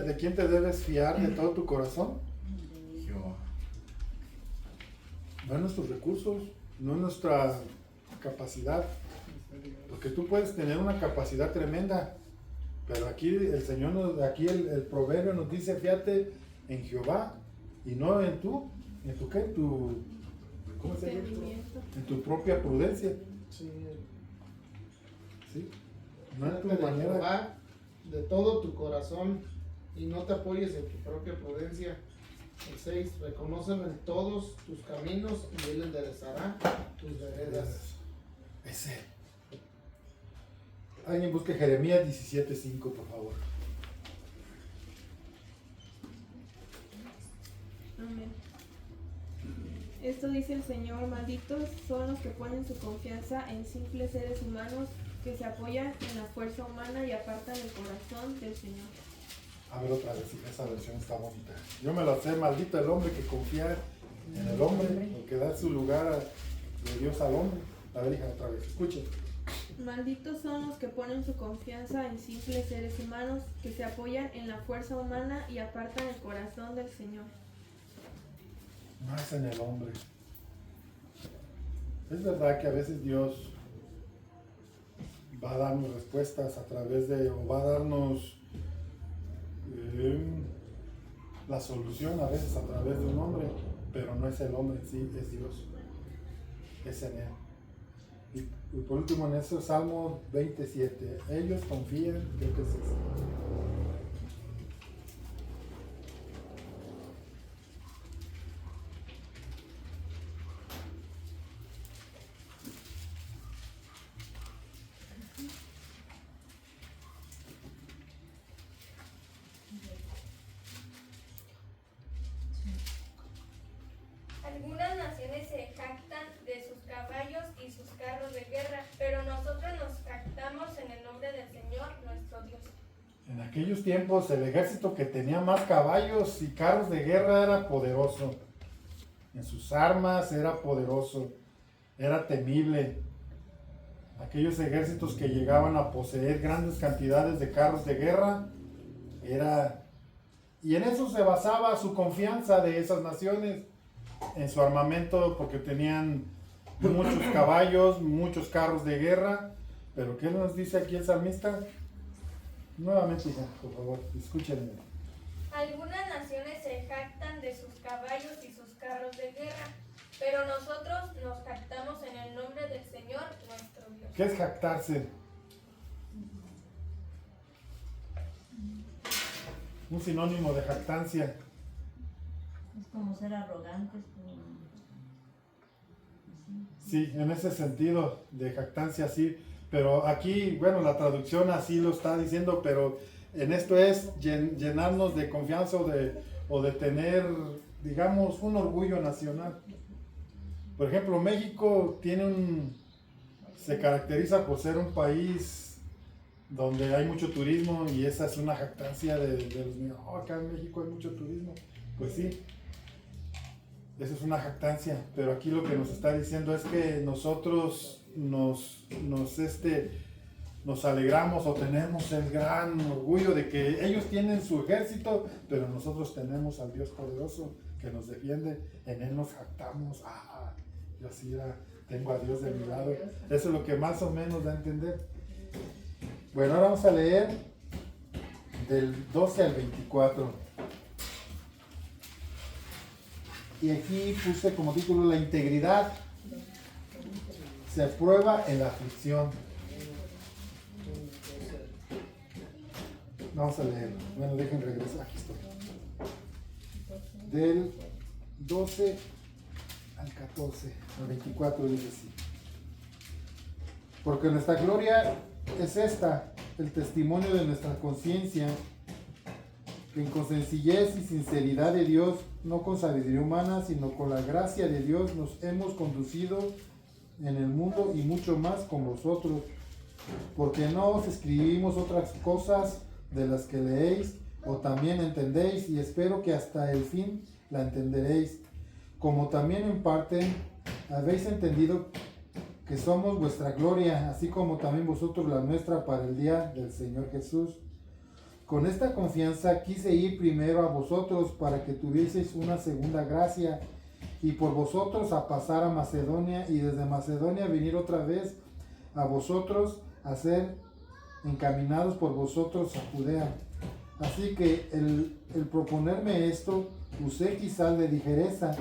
¿De quién te debes fiar de todo tu corazón? Jehová. No en nuestros recursos, no en nuestra capacidad, porque tú puedes tener una capacidad tremenda, pero aquí el Señor el proverbio nos dice, fíjate en Jehová y no en ¿cómo se llama? Entendimiento. En tu propia prudencia. Sí, ¿sí? No es tu de manera. Jehová de todo tu corazón y no te apoyes en tu propia prudencia. El 6, reconócelo en todos tus caminos y Él enderezará tus veredas. Es Él. Alguien busque Jeremías 17:5, por favor. Amén. Esto dice el Señor: malditos son los que ponen su confianza en simples seres humanos que se apoyan en la fuerza humana y apartan el corazón del Señor. A ver otra vez, esa versión está bonita. Yo me lo sé, maldito el hombre que confía en el hombre, o que da su lugar de Dios al hombre. A ver, hija, otra vez, escuchen. Malditos son los que ponen su confianza en simples seres humanos que se apoyan en la fuerza humana y apartan el corazón del Señor. Más en el hombre. Es verdad que a veces Dios va a darnos respuestas a través de, o va a darnos la solución a veces a través de un hombre, pero no es el hombre en sí, es Dios. Es en Él. Y por último en eso, Salmo 27. Ellos confían, creo que es eso. Algunas naciones se jactan de sus caballos y sus carros de guerra, pero nosotros nos jactamos en el nombre del Señor nuestro Dios. En aquellos tiempos el ejército que tenía más caballos y carros de guerra era poderoso. En sus armas era poderoso, era temible. Aquellos ejércitos que llegaban a poseer grandes cantidades de carros de guerra, y en eso se basaba su confianza de esas naciones, en su armamento, porque tenían muchos caballos, muchos carros de guerra. Pero ¿qué nos dice aquí el salmista? Nuevamente, hija, por favor, escúchenme. Algunas naciones se jactan de sus caballos y sus carros de guerra, pero nosotros nos jactamos en el nombre del Señor nuestro Dios. ¿Qué es jactarse? Un sinónimo de jactancia. Es como ser arrogantes. Sí, en ese sentido de jactancia, sí. Pero aquí, bueno, la traducción así lo está diciendo, pero en esto es llenarnos de confianza o de tener, digamos, un orgullo nacional. Por ejemplo, México se caracteriza por ser un país donde hay mucho turismo, y esa es una jactancia de los niños. Oh, acá en México hay mucho turismo. Pues sí, esa es una jactancia, pero aquí lo que nos está diciendo es que nosotros nos alegramos o tenemos el gran orgullo de que ellos tienen su ejército, pero nosotros tenemos al Dios poderoso que nos defiende. En Él nos jactamos. Yo así tengo a Dios de mi lado. Eso es lo que más o menos da a entender. Bueno, ahora vamos a leer del 12 al 24. Y aquí puse como título: la integridad se prueba en la aflicción. Vamos a leer. Bueno, dejen regresar. Aquí estoy. Del 12 al 14, al 24 dice así: porque nuestra gloria es esta, el testimonio de nuestra conciencia, que con sencillez y sinceridad de Dios, no con sabiduría humana, sino con la gracia de Dios, nos hemos conducido en el mundo, y mucho más con vosotros, porque no os escribimos otras cosas de las que leéis o también entendéis, y espero que hasta el fin la entenderéis, como también en parte habéis entendido que somos vuestra gloria, así como también vosotros la nuestra, para el día del Señor Jesús. Con esta confianza quise ir primero a vosotros, para que tuvieseis una segunda gracia, y por vosotros a pasar a Macedonia, y desde Macedonia venir otra vez a vosotros, a ser encaminados por vosotros a Judea. Así que el proponerme esto, usé quizás de ligereza,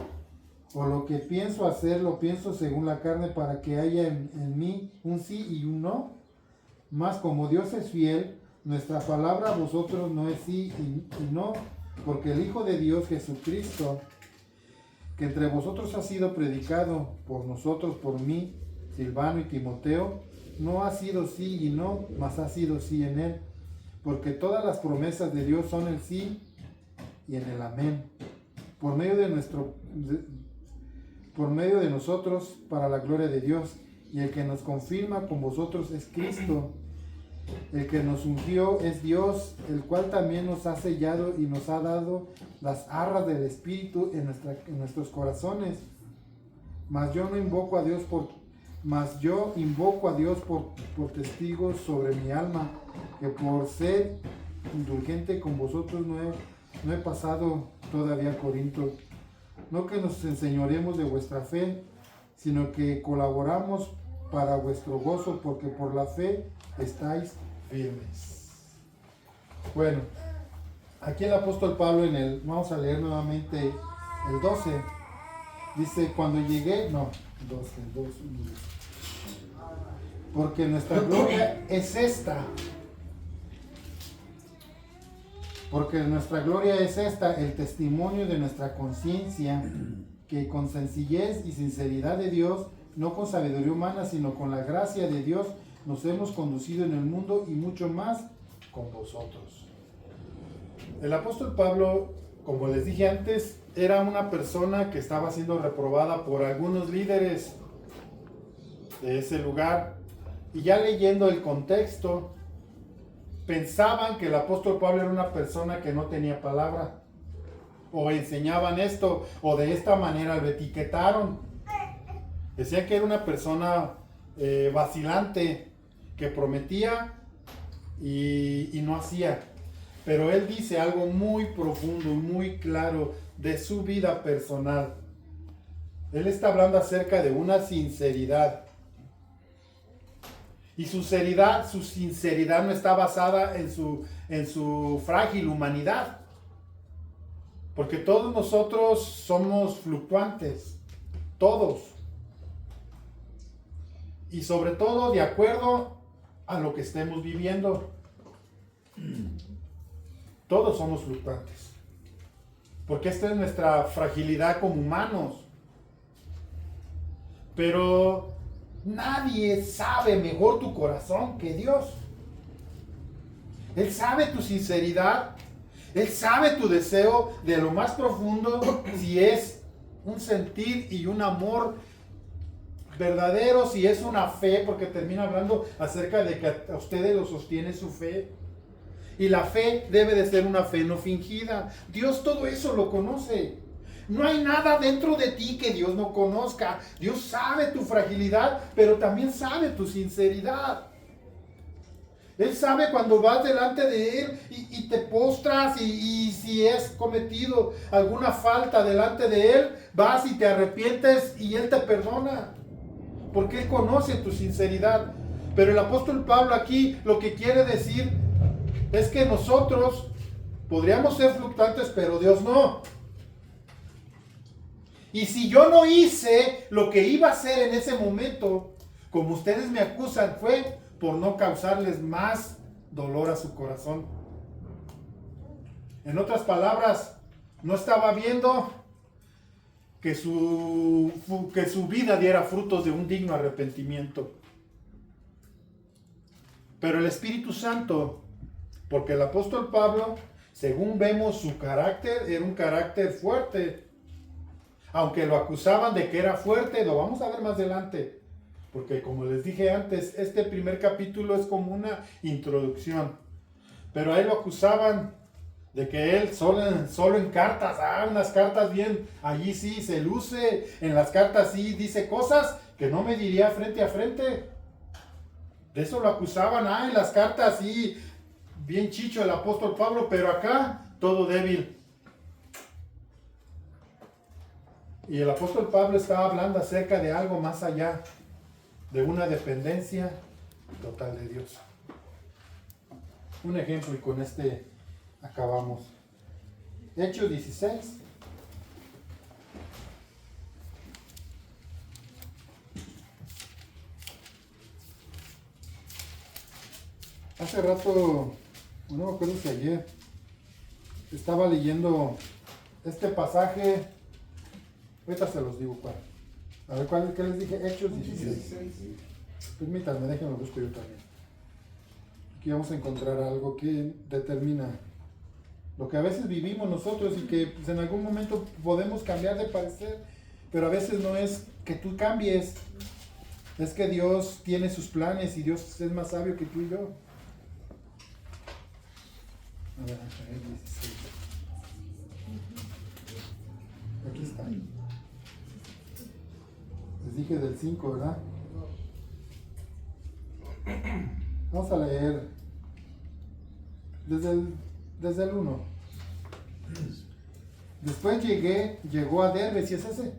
o lo que pienso hacer lo pienso según la carne, para que haya en mí un sí y un no. Mas como Dios es fiel, nuestra palabra a vosotros no es sí y no, porque el Hijo de Dios, Jesucristo, que entre vosotros ha sido predicado por nosotros, por mí, Silvano y Timoteo, no ha sido sí y no, mas ha sido sí en él, porque todas las promesas de Dios son el sí y en el amén, por medio de nosotros, para la gloria de Dios. Y el que nos confirma con vosotros es Cristo. El que nos ungió es Dios, el cual también nos ha sellado y nos ha dado las arras del Espíritu en nuestros corazones. Mas yo invoco a Dios por testigos sobre mi alma, que por ser indulgente con vosotros no he pasado todavía a Corinto. No que nos enseñoremos de vuestra fe, sino que colaboramos para vuestro gozo, porque por la fe estáis firmes. Bueno, aquí el apóstol Pablo vamos a leer nuevamente el 12. Dice, cuando llegué, 12, porque nuestra gloria es esta. Porque nuestra gloria es esta, el testimonio de nuestra conciencia, que con sencillez y sinceridad de Dios, no con sabiduría humana, sino con la gracia de Dios, nos hemos conducido en el mundo y mucho más con vosotros. El apóstol Pablo, como les dije antes, era una persona que estaba siendo reprobada por algunos líderes de ese lugar. Y ya leyendo el contexto, pensaban que el apóstol Pablo era una persona que no tenía palabra. O enseñaban esto, o de esta manera lo etiquetaron. Decían que era una persona vacilante, que prometía y no hacía. Pero él dice algo muy profundo, muy claro de su vida personal. Él está hablando acerca de una sinceridad. Y su sinceridad no está basada en su frágil humanidad. Porque todos nosotros somos fluctuantes. Todos. Y sobre todo de acuerdo a lo que estemos viviendo. Todos somos fluctuantes. Porque esta es nuestra fragilidad como humanos. Pero nadie sabe mejor tu corazón que Dios. Él sabe tu sinceridad. Él sabe tu deseo de lo más profundo, si es un sentir y un amor verdadero, si es una fe, porque termina hablando acerca de que a ustedes lo sostiene su fe. Y la fe debe de ser una fe no fingida. Dios todo eso lo conoce. No hay nada dentro de ti que Dios no conozca. Dios sabe tu fragilidad, pero también sabe tu sinceridad. Él sabe cuando vas delante de Él y te postras y si has cometido alguna falta delante de Él, vas y te arrepientes y Él te perdona. Porque Él conoce tu sinceridad. Pero el apóstol Pablo aquí lo que quiere decir es que nosotros podríamos ser fluctuantes, pero Dios no. Y si yo no hice lo que iba a hacer en ese momento, como ustedes me acusan, fue por no causarles más dolor a su corazón. En otras palabras, no estaba viendo que su vida diera frutos de un digno arrepentimiento. Pero el Espíritu Santo, porque el apóstol Pablo, según vemos su carácter, era un carácter fuerte. Aunque lo acusaban de que era fuerte, lo vamos a ver más adelante. Porque como les dije antes, este primer capítulo es como una introducción. Pero a él lo acusaban de que él solo en cartas, unas cartas bien, allí sí se luce, en las cartas sí dice cosas que no me diría frente a frente. De eso lo acusaban, en las cartas sí, bien chicho el apóstol Pablo, pero acá todo débil. Y el apóstol Pablo estaba hablando acerca de algo más allá, de una dependencia total de Dios. Un ejemplo y con este acabamos. Hechos 16. Hace rato, no me acuerdo si ayer, estaba leyendo este pasaje. Ahorita se los digo cuál. A ver, ¿cuál es que les dije? Hechos 16. Permítanme, déjenme lo busco yo también. Aquí vamos a encontrar algo que determina lo que a veces vivimos nosotros y que pues, en algún momento podemos cambiar de parecer, pero a veces no es que tú cambies, es que Dios tiene sus planes y Dios es más sabio que tú y yo. A ver, 16. Aquí está. Les dije del 5, ¿verdad? Vamos a leer desde el 1. Después llegó a Derbe, ¿sí es ese?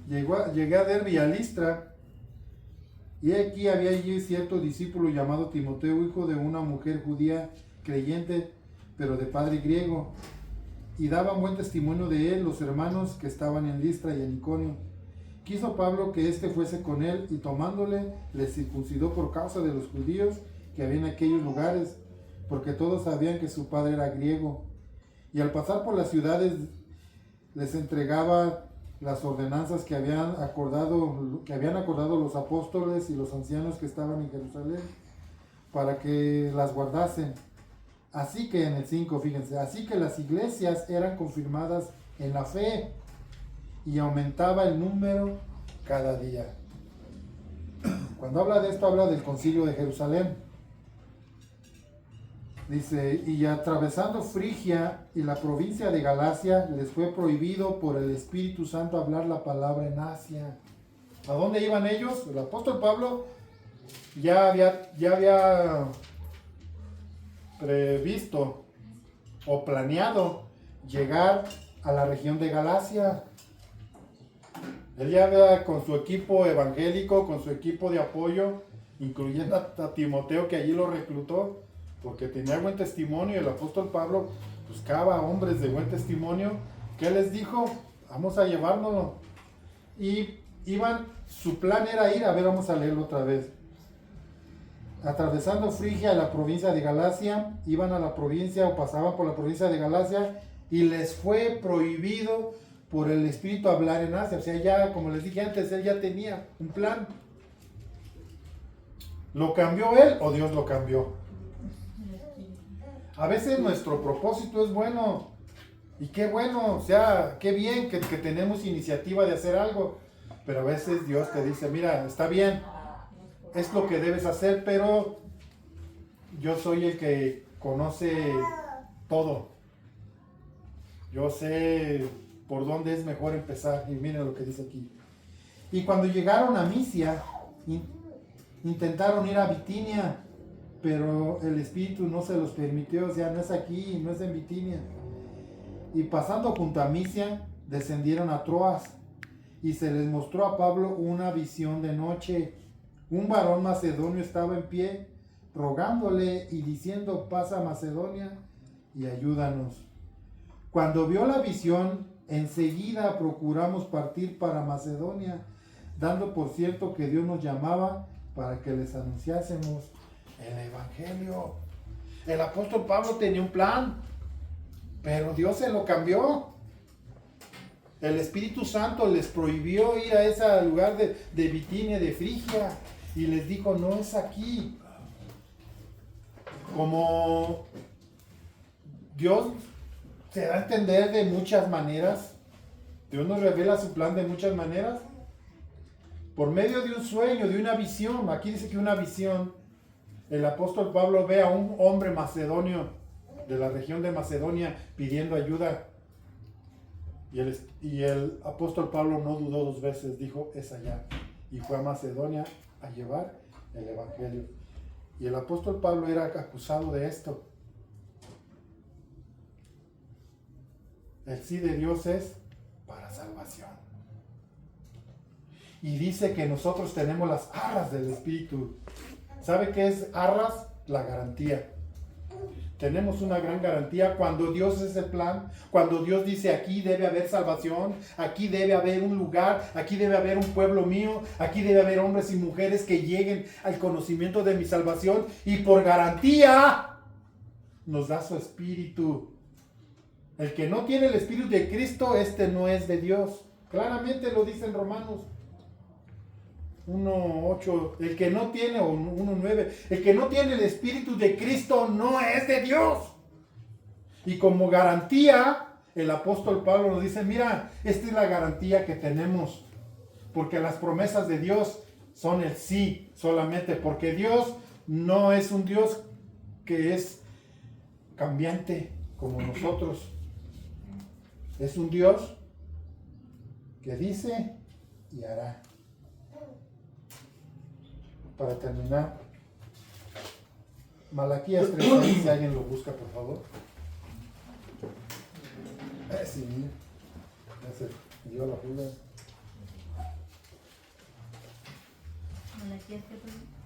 Llegué a Derbe y a Listra, y aquí había allí cierto discípulo llamado Timoteo, hijo de una mujer judía creyente, pero de padre griego, y daban buen testimonio de él los hermanos que estaban en Listra y en Iconio. Quiso Pablo que éste fuese con él, y tomándole, le circuncidó por causa de los judíos que había en aquellos lugares, porque todos sabían que su padre era griego. Y al pasar por las ciudades, les entregaba las ordenanzas que habían acordado los apóstoles y los ancianos que estaban en Jerusalén, para que las guardasen. Así que en el 5, fíjense, así que las iglesias eran confirmadas en la fe, y aumentaba el número cada día. Cuando habla de esto, habla del concilio de Jerusalén. Dice, y atravesando Frigia y la provincia de Galacia, les fue prohibido por el Espíritu Santo hablar la palabra en Asia. ¿A dónde iban ellos? El apóstol Pablo ya había previsto o planeado llegar a la región de Galacia. Él ya había, con su equipo evangélico, con su equipo de apoyo, incluyendo a Timoteo, que allí lo reclutó, porque tenía buen testimonio. El apóstol Pablo buscaba hombres de buen testimonio. ¿Qué les dijo? Vamos a llevárnoslo. Y su plan era ir, a ver, vamos a leerlo otra vez. Atravesando Frigia, la provincia de Galacia, iban a la provincia o pasaban por la provincia de Galacia, y les fue prohibido por el Espíritu hablar en Asia. O sea, ya, como les dije antes, él ya tenía un plan. ¿Lo cambió él o Dios lo cambió? A veces nuestro propósito es bueno, y qué bueno, o sea, qué bien que tenemos iniciativa de hacer algo, pero a veces Dios te dice, mira, está bien, es lo que debes hacer, pero yo soy el que conoce todo. Yo sé por dónde es mejor empezar. Y miren lo que dice aquí. Y cuando llegaron a Misia, intentaron ir a Bitinia, pero el Espíritu no se los permitió. O sea, no es aquí, no es en Bitinia. Y pasando junto a Misia, descendieron a Troas, y se les mostró a Pablo una visión de noche. Un varón macedonio estaba en pie, rogándole y diciendo, pasa a Macedonia y ayúdanos. Cuando vio la visión, enseguida procuramos partir para Macedonia, dando por cierto que Dios nos llamaba para que les anunciásemos el Evangelio. El apóstol Pablo tenía un plan, pero Dios se lo cambió. El Espíritu Santo les prohibió ir a ese lugar de Bitinia, de Frigia, y les dijo, no es aquí. Como Dios se da a entender de muchas maneras, Dios nos revela su plan de muchas maneras, por medio de un sueño, de una visión. Aquí dice que una visión, el apóstol Pablo ve a un hombre macedonio de la región de Macedonia pidiendo ayuda, y el apóstol Pablo no dudó dos veces, dijo, es allá, y fue a Macedonia a llevar el Evangelio. Y el apóstol Pablo era acusado de esto. El sí de Dios es para salvación. Y dice que nosotros tenemos las arras del Espíritu. ¿Sabe qué es arras? La garantía. tenemos una gran garantía cuando Dios es el plan, cuando Dios dice aquí debe haber salvación, aquí debe haber un lugar, aquí debe haber un pueblo mío, aquí debe haber hombres y mujeres que lleguen al conocimiento de mi salvación y por garantía nos da su espíritu. El que no tiene el espíritu de Cristo, este no es de Dios. Claramente lo dice en Romanos 1:8, el que no tiene, o 1:9, el que no tiene el espíritu de Cristo no es de Dios. Y como garantía, el apóstol Pablo nos dice, mira, esta es la garantía que tenemos, porque las promesas de Dios son el sí solamente, porque Dios no es un Dios que es cambiante como nosotros. Es un Dios que dice y hará. Para terminar, Malaquías 3:6, si alguien lo busca, por favor. Sí, ya se dio la fuga.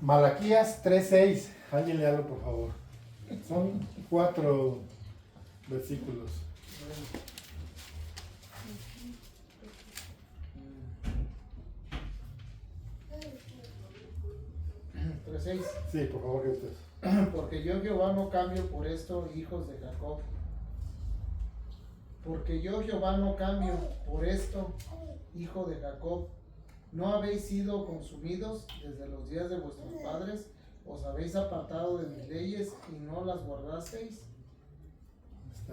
Malaquías 3:6, alguien léalo, por favor. Son 4 versículos. 3:6. Sí, por favor, que usted. Porque yo Jehová no cambio por esto, hijos de Jacob. Porque yo Jehová no cambio por esto, hijo de Jacob. ¿No habéis sido consumidos desde los días de vuestros padres? ¿Os habéis apartado de mis leyes y no las guardasteis?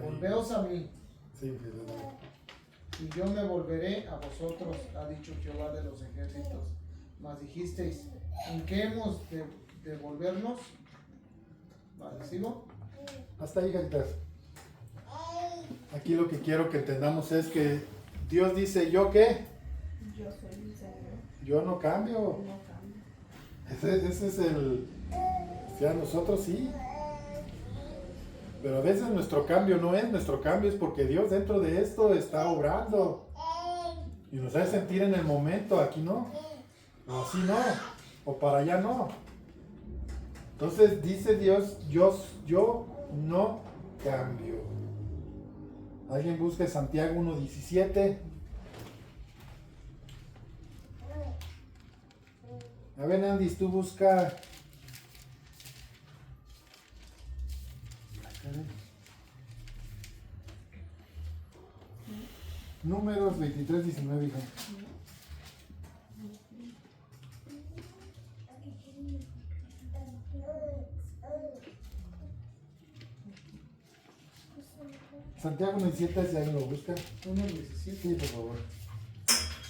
Volveos a mí, Sí, sí. y yo me volveré a vosotros, ha dicho Jehová de los ejércitos. Mas dijisteis, ¿en qué hemos de volvernos? Vale, ¿sigo? Hasta ahí, gentes. Aquí lo que quiero que entendamos es que Dios dice, ¿yo qué? Yo soy el Señor. Yo no cambio. No cambio. Ese es el... O sea, nosotros sí. Pero a veces nuestro cambio no es nuestro cambio, es porque Dios dentro de esto está obrando. Y nos hace sentir en el momento, aquí no. O así no. O para allá no. Entonces dice Dios, yo no cambio. Alguien busque Santiago 1:17. A ver, Andy, tú busca. Números 23:19, hija. Santiago 1:17, si alguien lo busca. 1:17. Sí, por favor.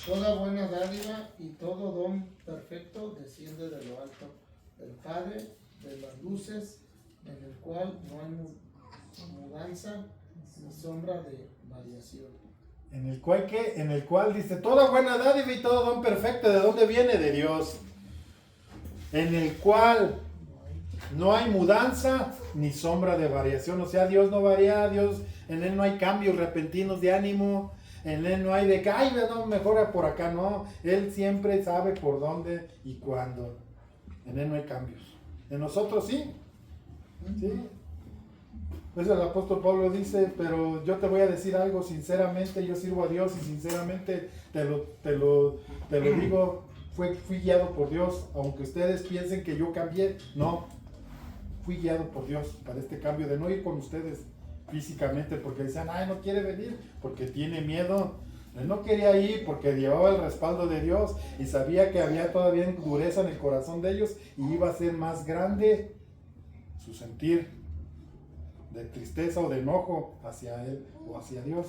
Toda buena dádiva y todo don perfecto desciende de lo alto, del Padre de las luces, en el cual no hay mudanza ni sombra de variación. En el cual, ¿qué? En el cual dice, toda buena dádiva y todo don perfecto, ¿de dónde viene? De Dios. En el cual no hay mudanza ni sombra de variación. O sea, Dios no varía, Dios, en Él no hay cambios repentinos de ánimo. En Él no hay de que, ay, no, mejora por acá, no. Él siempre sabe por dónde y cuándo. En Él no hay cambios. En nosotros sí. Sí. Pues el apóstol Pablo dice, pero yo te voy a decir algo sinceramente, yo sirvo a Dios y sinceramente te lo digo, fui guiado por Dios, aunque ustedes piensen que yo cambié, no, fui guiado por Dios para este cambio de no ir con ustedes físicamente porque decían, ay, no quiere venir porque tiene miedo. Él no quería ir porque llevaba el respaldo de Dios y sabía que había todavía dureza en el corazón de ellos y iba a ser más grande su sentir de tristeza o de enojo hacia Él o hacia Dios.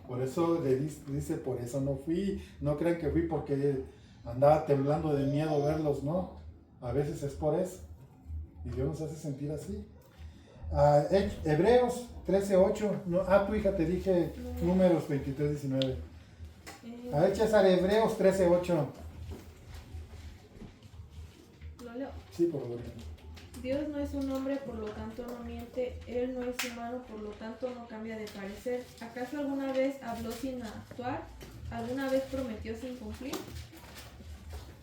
Por eso le dice, por eso no fui. No crean que fui porque andaba temblando de miedo verlos, no. A veces es por eso. Y Dios nos hace sentir así. Hebreos 13:8. No, tu hija te dije Números 23:19. A ver, César, Hebreos 13:8. ¿Lo leo? Sí, por favor. Dios no es un hombre, por lo tanto no miente. Él no es humano, por lo tanto no cambia de parecer. ¿Acaso alguna vez habló sin actuar? ¿Alguna vez prometió sin cumplir?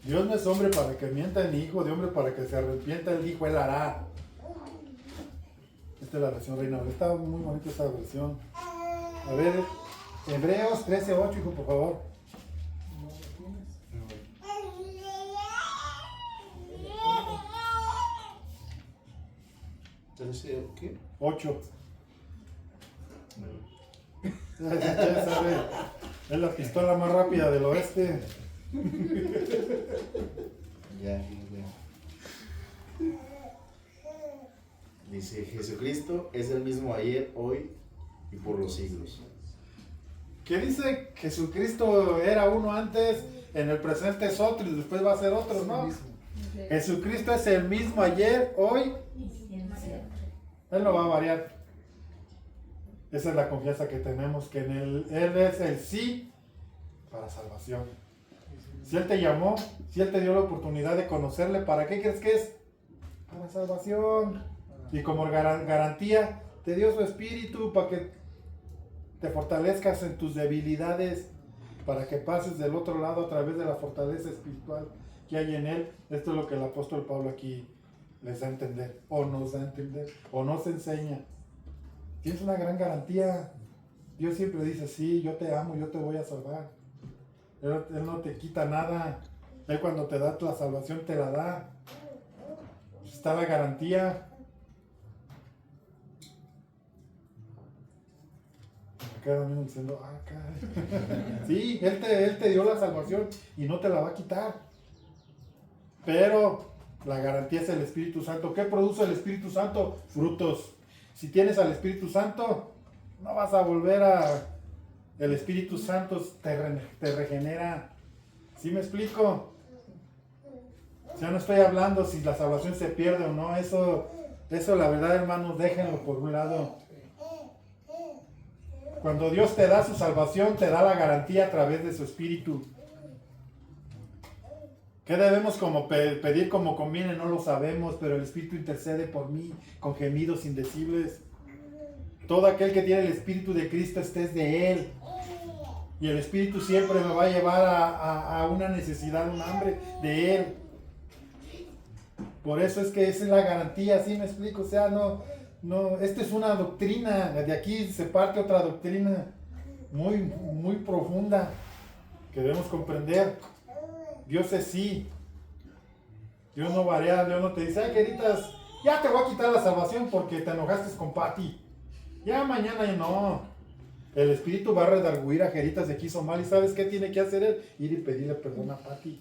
Dios no es hombre para que mienta, ni hijo de hombre para que se arrepienta. Él dijo, Él hará. Esta es la versión Reina Valera. Está muy bonita esta versión. A ver, Hebreos 13:8, hijo, por favor. ¿No lo tienes? 13, ¿qué? 8. Ya sabe, es la pistola más rápida del oeste. Ya. Dice, Jesucristo es el mismo ayer, hoy y por los siglos. ¿Qué dice? Jesucristo era uno antes, en el presente es otro y después va a ser otro, ¿no? Jesucristo es el mismo ayer, hoy. Él no va a variar. Esa es la confianza que tenemos, que en Él es el sí para salvación. Si Él te llamó, si Él te dio la oportunidad de conocerle, ¿para qué crees que es? Para salvación. Y como garantía, te dio su espíritu para que te fortalezcas en tus debilidades, para que pases del otro lado a través de la fortaleza espiritual que hay en Él. Esto es lo que el apóstol Pablo aquí les da a entender, o nos da a entender, o nos enseña. Tienes una gran garantía. Dios siempre dice, sí, yo te amo, yo te voy a salvar. Él no te quita nada. Él cuando te da la salvación te la da. Está la garantía. Me queda mismo diciendo, caray. Sí, él te dio la salvación y no te la va a quitar. Pero la garantía es el Espíritu Santo. ¿Qué produce el Espíritu Santo? Frutos. Si tienes al Espíritu Santo, no vas a volver a... El Espíritu Santo te regenera. ¿Sí me explico? Ya no estoy hablando si la salvación se pierde o no. Eso la verdad, hermanos, déjenlo por un lado. Cuando Dios te da su salvación, te da la garantía a través de su Espíritu. ¿Qué debemos como pedir como conviene? No lo sabemos, pero el Espíritu intercede por mí con gemidos indecibles. Todo aquel que tiene el Espíritu de Cristo, este es de Él. Y el Espíritu siempre me va a llevar a una necesidad, un hambre de Él. Por eso es que esa es la garantía, ¿sí me explico? O sea, no, esta es una doctrina. De aquí se parte otra doctrina muy, muy profunda que debemos comprender. Dios es sí. Dios no varía, Dios no te dice, ay, queritas, ya te voy a quitar la salvación porque te enojaste con Pati. Ya mañana ya no. El Espíritu va a redarguir a Jeritas de que hizo mal. ¿Y sabes qué tiene que hacer él? Ir y pedirle perdón a Pati.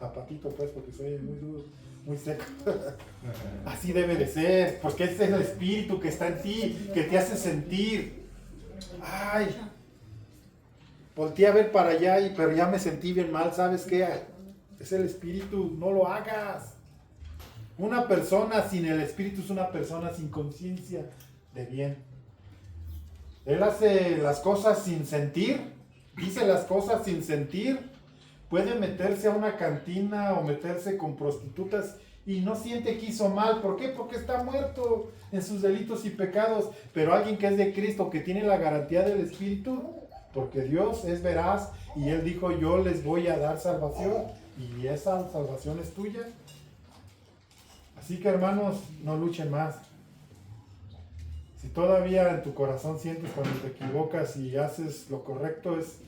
A Patito, pues, porque soy muy duro, muy seco. Así debe de ser, porque ese es el Espíritu que está en ti, que te hace sentir. Ay, volteé a ver para allá, pero ya me sentí bien mal. ¿Sabes qué? Es el Espíritu, no lo hagas. Una persona sin el Espíritu es una persona sin conciencia de bien. Él hace las cosas sin sentir, dice las cosas sin sentir. Puede meterse a una cantina o meterse con prostitutas y no siente que hizo mal. ¿Por qué? Porque está muerto en sus delitos y pecados. Pero alguien que es de Cristo, que tiene la garantía del Espíritu, porque Dios es veraz y Él dijo, yo les voy a dar salvación y esa salvación es tuya. Así que hermanos, no luchen más. Si todavía en tu corazón sientes cuando te equivocas y haces lo correcto, es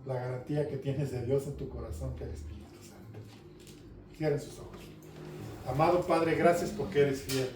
la garantía que tienes de Dios en tu corazón, que es el Espíritu Santo. Cierren sus ojos. Amado Padre, gracias porque eres fiel.